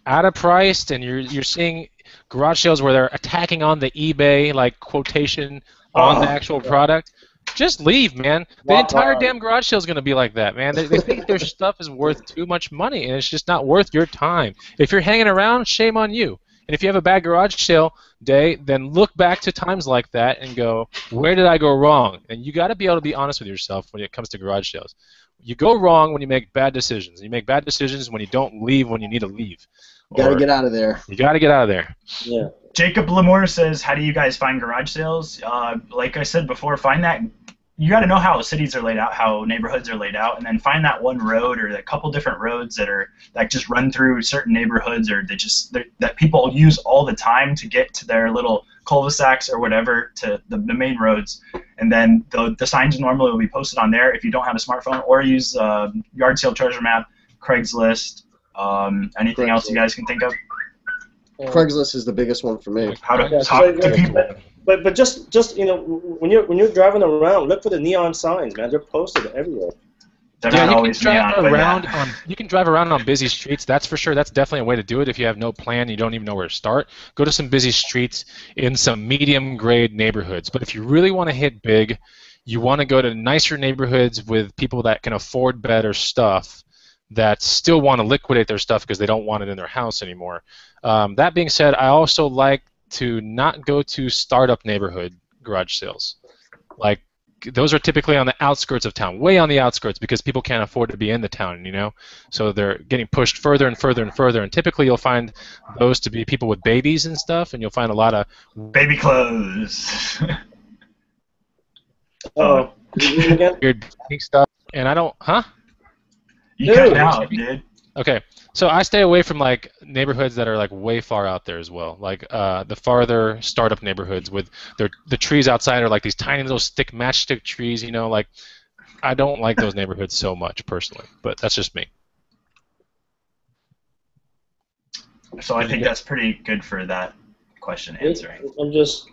out of price, and you're seeing garage sales where they're attacking on the eBay quotation on the actual product, just leave, man. The entire damn garage sale is going to be like that, man. They think their stuff is worth too much money, and it's just not worth your time. If you're hanging around, shame on you. And if you have a bad garage sale day, then look back to times like that and go, where did I go wrong? And you got to be able to be honest with yourself when it comes to garage sales. You go wrong when you make bad decisions. You make bad decisions when you don't leave when you need to leave. You got to get out of there. You got to get out of there. Yeah. Jacob Lamore says, how do you guys find garage sales? Like I said before, find that. You got to know how cities are laid out, how neighborhoods are laid out, and then find that one road or a couple different roads that just run through certain neighborhoods, or that people use all the time to get to their little cul-de-sacs or whatever, to the main roads. And then the signs normally will be posted on there if you don't have a smartphone, or use Yard Sale Treasure Map, Craigslist, anything else you guys can think of. Craigslist is the biggest one for me. How to talk to people. But just when you're driving around, look for the neon signs, man. They're posted everywhere. They're Yeah, not you can always drive neon, but around yeah. you can drive around on busy streets. That's for sure. That's definitely a way to do it if you have no plan. You don't even know where to start. Go to some busy streets in some medium grade neighborhoods. But if you really want to hit big, you want to go to nicer neighborhoods with people that can afford better stuff, that still want to liquidate their stuff because they don't want it in their house anymore. That being said, I also like to not go to startup neighborhood garage sales. Like, those are typically on the outskirts of town, way on the outskirts, because people can't afford to be in the town, you know? So they're getting pushed further and further and further, and typically you'll find those to be people with babies and stuff, and you'll find a lot of Baby clothes. Oh, weird stuff, and I don't, huh? You cut it out, dude. Okay, so I stay away from like neighborhoods that are like way far out there as well, like the farther startup neighborhoods with the trees outside are like these tiny little matchstick trees, you know, like I don't like those neighborhoods so much personally, but that's just me. So I think that's pretty good for that question answering.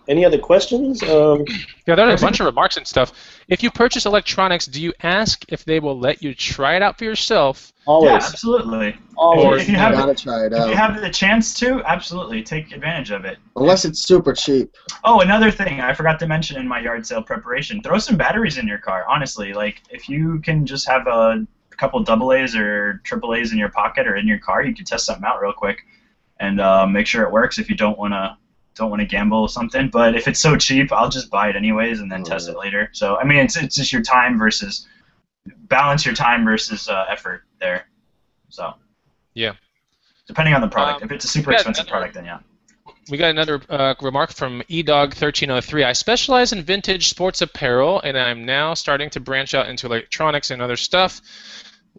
Any other questions? Yeah, there are a bunch of remarks and stuff. If you purchase electronics, do you ask if they will let you try it out for yourself? Always. Yeah, absolutely. Always. If you gotta try it out. If you have the chance to, absolutely take advantage of it. Unless it's super cheap. Oh, another thing I forgot to mention in my yard sale preparation: throw some batteries in your car. Honestly, like if you can just have a couple AA's or AAA's in your pocket or in your car, you can test something out real quick and make sure it works. If you don't want to gamble or something, but if it's so cheap, I'll just buy it anyways and then test it later. So I mean, it's just your time versus balance your time versus effort there. So yeah, depending on the product. If it's a super expensive product, then yeah. We got another remark from eDog1303. I specialize in vintage sports apparel, and I'm now starting to branch out into electronics and other stuff.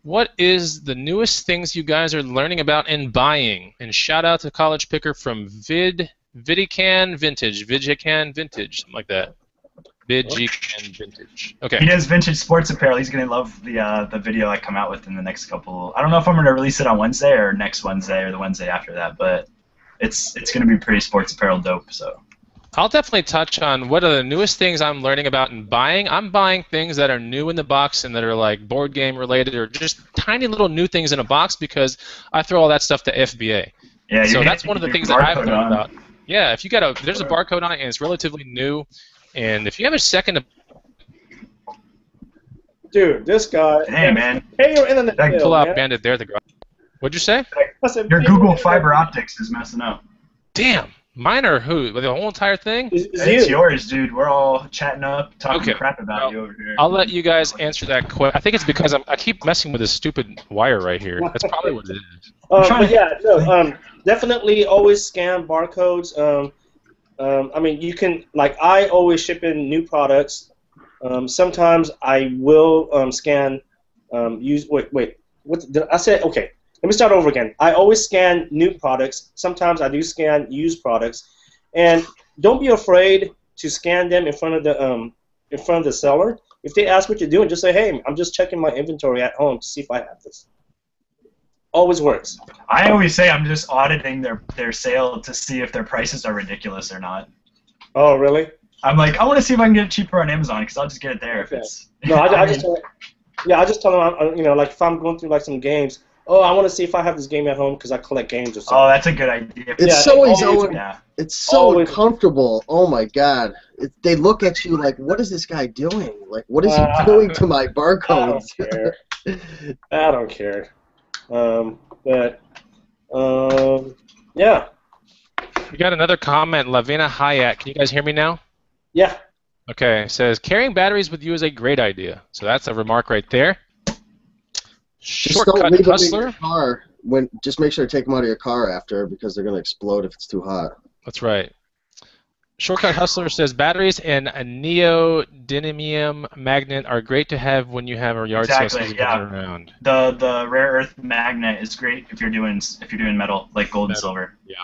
What is the newest things you guys are learning about and buying? And shout out to College Picker from Vidican Vintage, something like that. Vidican Vintage. Okay. He does vintage sports apparel. He's gonna love the video I come out with in the next couple. I don't know if I'm gonna release it on Wednesday or next Wednesday or the Wednesday after that, but it's gonna be pretty sports apparel dope. So. I'll definitely touch on what are the newest things I'm learning about and buying. I'm buying things that are new in the box and that are like board game related or just tiny little new things in a box because I throw all that stuff to FBA. Yeah. So that's one of the things that I've learned about. Yeah, if you there's a barcode on it and it's relatively new, and if you have a second to Dude, this guy. Hey, man. Pay your internet bill, pull out man. Bandit there. What'd you say? I said, Your pay Google internet fiber bill. optics is messing up. Damn. Mine or who? The whole entire thing? It's yours, dude. We're all chatting up, talking crap about you over here. I'll let you guys answer that question. I think it's because I keep messing with this stupid wire right here. That's probably what it is. But yeah, no, definitely always scan barcodes. I mean, you can, like, I always ship in new products. Sometimes I will scan, wait, what did I say? Okay. Let me start over again. I always scan new products. Sometimes I do scan used products, and don't be afraid to scan them in front of the seller. If they ask what you're doing, just say, "Hey, I'm just checking my inventory at home to see if I have this." Always works. I always say I'm just auditing their sale to see if their prices are ridiculous or not. Oh, really? I'm like, I want to see if I can get it cheaper on Amazon because I'll just get it there if it's. No, I just tell them, like if I'm going through like some games. Oh, I want to see if I have this game at home because I collect games or something. Oh, that's a good idea. It's so uncomfortable. Oh my god! They look at you like, what is this guy doing? Like, what is he doing to my barcodes? I don't care. Yeah. We got another comment, Lavina Hayat. Can you guys hear me now? Yeah. Okay, it says, carrying batteries with you is a great idea. So that's a remark right there. Just don't leave them in your car. Just make sure to take them out of your car after because they're going to explode if it's too hot. That's right. Shortcut Hustler says, batteries and a neodymium magnet are great to have when you have a yard sale around. The rare earth magnet is great if you're doing metal, like gold and silver. Yeah.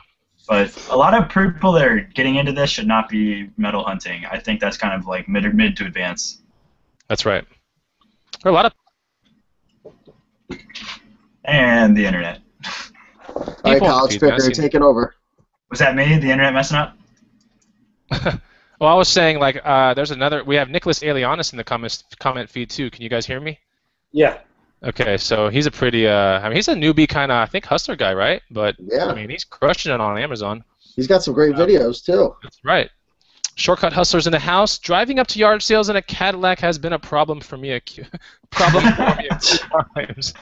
But a lot of people that are getting into this should not be metal hunting. I think that's kind of like mid to advance. That's right. There are a lot of and the internet. All right, College Picker, take it over. Was that me? The internet messing up? Well, I was saying like there's another. We have Nicholas Alianis in the comment feed too. Can you guys hear me? Yeah. Okay, so he's a pretty. I mean, he's a newbie kind of. I think hustler guy, right? But Yeah. I mean, he's crushing it on Amazon. He's got some great videos too. That's right. Shortcut hustlers in the house. Driving up to yard sales in a Cadillac has been a problem for me. A few times.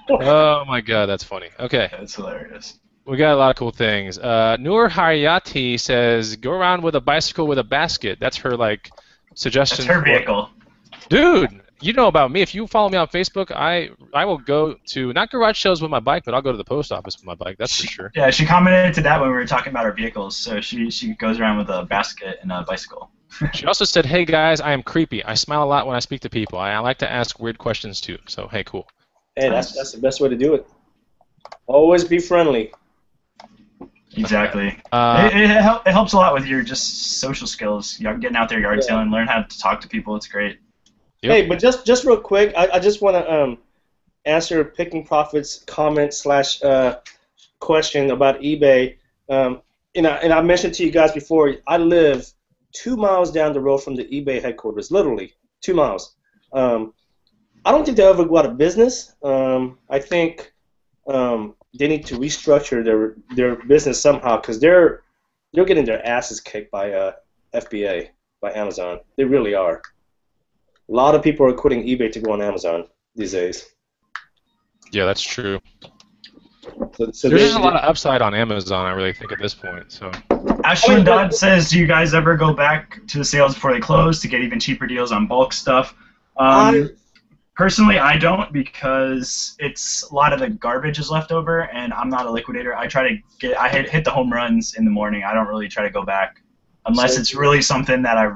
Oh my God, that's funny. Okay. That's hilarious. We got a lot of cool things. Noor Hayati says, "Go around with a bicycle with a basket." That's her like suggestion. That's her vehicle. Dude, you know about me. If you follow me on Facebook, I will go to not garage sales with my bike, but I'll go to the post office with my bike. That's for sure. Yeah, she commented to that when we were talking about our vehicles. So she goes around with a basket and a bicycle. She also said, "Hey guys, I am creepy. I smile a lot when I speak to people. I like to ask weird questions too." So hey, cool. Hey, that's the best way to do it. Always be friendly. Exactly. It helps a lot with your just social skills. You're getting out there yard selling, learn how to talk to people. It's great. Yep. Hey, but just real quick, I just want to answer Picking Profit's comment / question about eBay. And I mentioned to you guys before, I live 2 miles down the road from the eBay headquarters, literally 2 miles. I don't think they'll ever go out of business. I think they need to restructure their business somehow because they're getting their asses kicked by FBA, by Amazon. They really are. A lot of people are quitting eBay to go on Amazon these days. Yeah, that's true. So There's just a lot of upside on Amazon, I really think, at this point. So. Ashland Dodd says, "Do you guys ever go back to the sales before they close to get even cheaper deals on bulk stuff?" Personally, I don't because a lot of the garbage is left over, and I'm not a liquidator. I try to hit the home runs in the morning. I don't really try to go back unless it's really something that I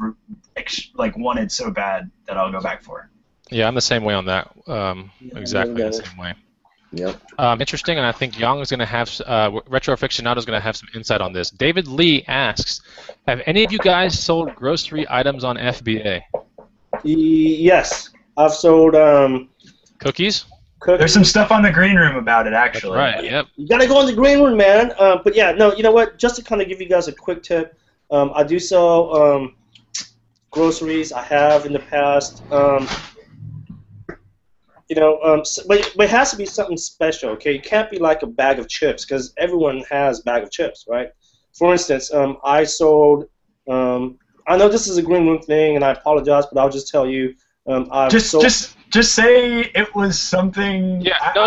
wanted so bad that I'll go back for. Yeah, I'm the same way on that. Exactly the same way. Yep. Interesting, and I think Young is going to have Retro Aficionado is going to have some insight on this. David Lee asks, "Have any of you guys sold grocery items on FBA?" Yes, I've sold Cookies? There's some stuff on the green room about it, actually. That's right. Yep. You gotta go in the green room, man. But yeah, no, you know what? Just to kind of give you guys a quick tip, I do sell groceries. I have in the past. But it has to be something special, okay? You can't be like a bag of chips because everyone has a bag of chips, right? For instance, I sold. I know this is a green room thing, and I apologize, but I'll just tell you. Just say it was something. Yeah. No,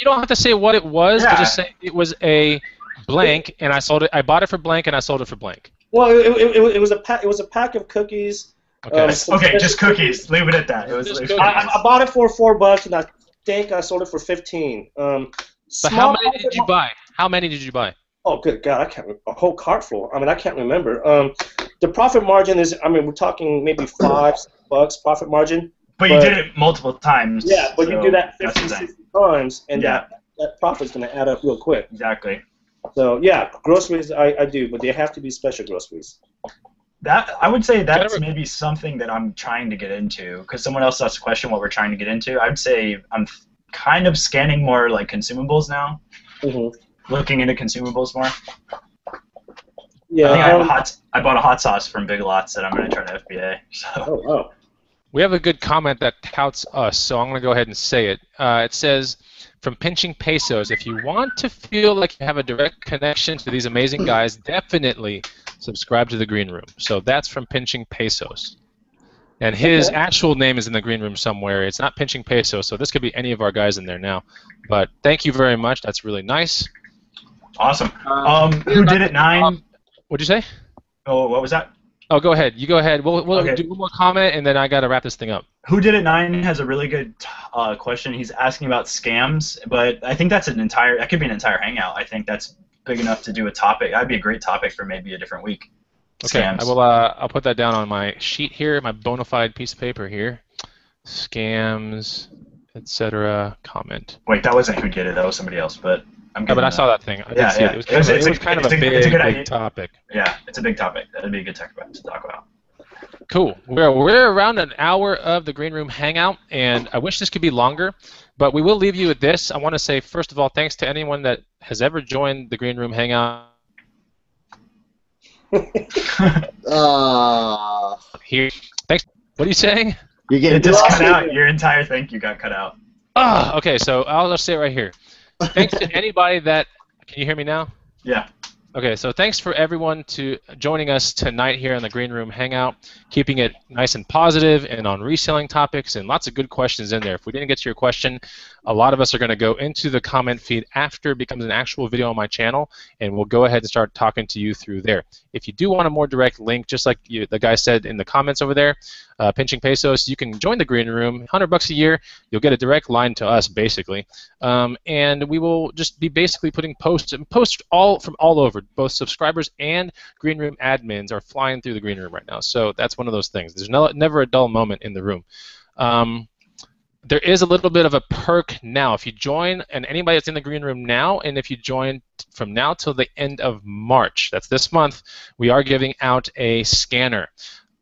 you don't have to say what it was, but just say it was a blank, and I sold it. I bought it for blank, and I sold it for blank. Well, it was a pack. It was a pack of cookies. Okay. Okay, just cookies. Leave it at that. It was I bought it for $4, and I think I sold it for $15. But how many did you buy? How many did you buy? Oh, good God! I can't. A whole cart full. I mean, I can't remember. The profit margin is. I mean, we're talking maybe $5 profit margin. But you did it multiple times. Yeah, but you do that 50, 60 times, and that profit's going to add up real quick. Exactly. So yeah, groceries I do, but they have to be special groceries. I would say that's maybe something that I'm trying to get into, because someone else asked a question what we're trying to get into. I would say I'm kind of scanning more like consumables now, looking into consumables more. Yeah, I think I bought a hot sauce from Big Lots that I'm going to try to FBA. So. Oh. We have a good comment that touts us, so I'm going to go ahead and say it. It says, "From Pinching Pesos, if you want to feel like you have a direct connection to these amazing guys, definitely subscribe to the Green Room." So that's from Pinching Pesos. And his actual name is in the Green Room somewhere. It's not Pinching Pesos, so this could be any of our guys in there now. But thank you very much. That's really nice. Awesome. Who did it 9? What'd you say? Oh, what was that? Oh, go ahead. You go ahead. We'll do one more comment, and then I got to wrap this thing up. Who Did It 9 has a really good question. He's asking about scams, but I think that could be an entire hangout. I think that's big enough to do a topic. That'd be a great topic for maybe a different week. Okay, Scams. I'll put that down on my sheet here, my bona fide piece of paper here. Scams, etc. Comment. Wait, that wasn't Who Did It. That was somebody else, but I'm but I saw that thing. I did see it. It was kind of a big topic. Yeah, it's a big topic. That'd be a good topic to talk about. Cool. We're around an hour of the Green Room Hangout, and I wish this could be longer, but we will leave you with this. I want to say, first of all, thanks to anyone that has ever joined the Green Room Hangout. Here. Thanks. What are you saying? You're getting It just cut out. Your entire thank you got cut out. Ah, okay. So I'll just say it right here. Thanks to anybody that. Can you hear me now? Yeah. Okay, so thanks for everyone to joining us tonight here on the Green Room Hangout, keeping it nice and positive and on reselling topics and lots of good questions in there. If we didn't get to your question, a lot of us are going to go into the comment feed after it becomes an actual video on my channel, and we'll go ahead and start talking to you through there. If you do want a more direct link, just like the guy said in the comments over there, Pinching Pesos, you can join the Green Room, $100 a year. You'll get a direct line to us, basically, and we will just be basically putting posts all from all over. Both subscribers and Green Room admins are flying through the Green Room right now, so that's one of those things. There's never a dull moment in the room. There is a little bit of a perk now. If you join, and anybody that's in the Green Room now, and if you join from now till the end of March, that's this month, we are giving out a scanner,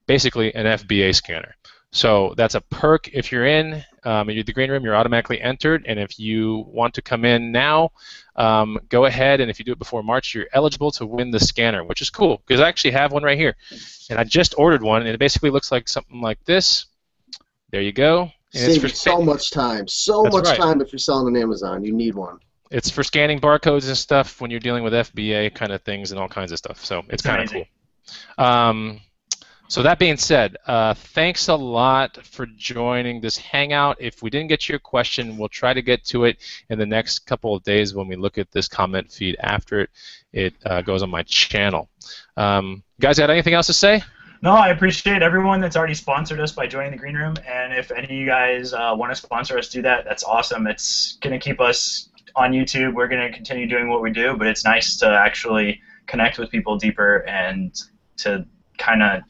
basically an FBA scanner. So that's a perk. If you're in the Green Room, you're automatically entered, and if you want to come in now, go ahead, and if you do it before March, you're eligible to win the scanner, which is cool, because I actually have one right here. And I just ordered one, and it basically looks like something like this. There you go. Save you so much time. So much time if you're selling on Amazon. You need one. It's for scanning barcodes and stuff when you're dealing with FBA kind of things and all kinds of stuff. So it's kind of cool. So that being said, thanks a lot for joining this Hangout. If we didn't get to your question, we'll try to get to it in the next couple of days when we look at this comment feed after it goes on my channel. You guys got anything else to say? No, I appreciate everyone that's already sponsored us by joining the Green Room, and if any of you guys want to sponsor us, do that. That's awesome. It's going to keep us on YouTube. We're going to continue doing what we do, but it's nice to actually connect with people deeper and to kind of,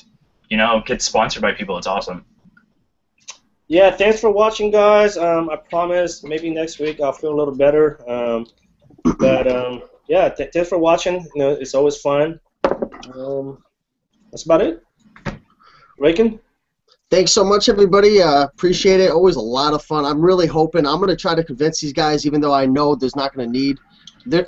get sponsored by people. It's awesome. Yeah, thanks for watching, guys. I promise maybe next week I'll feel a little better. Yeah, thanks for watching. It's always fun. That's about it. Raken? Thanks so much, everybody. Appreciate it. Always a lot of fun. I'm really hoping. I'm going to try to convince these guys, even though I know there's not going to need.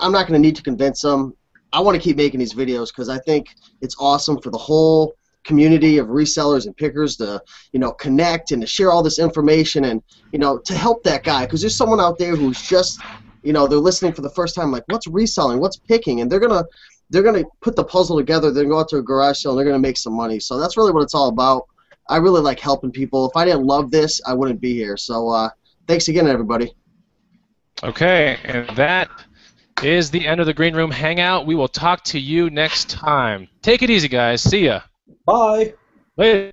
I'm not going to need to convince them. I want to keep making these videos because I think it's awesome for the whole community of resellers and pickers to, connect and to share all this information and, to help that guy, because there's someone out there who's just, they're listening for the first time, like, what's reselling, what's picking, and they're gonna put the puzzle together. They're gonna go out to a garage sale and they're gonna make some money. So that's really what it's all about. I really like helping people. If I didn't love this, I wouldn't be here. So thanks again, everybody. Okay, and that is the end of the Green Room Hangout. We will talk to you next time. Take it easy, guys. See ya. Bye. Later.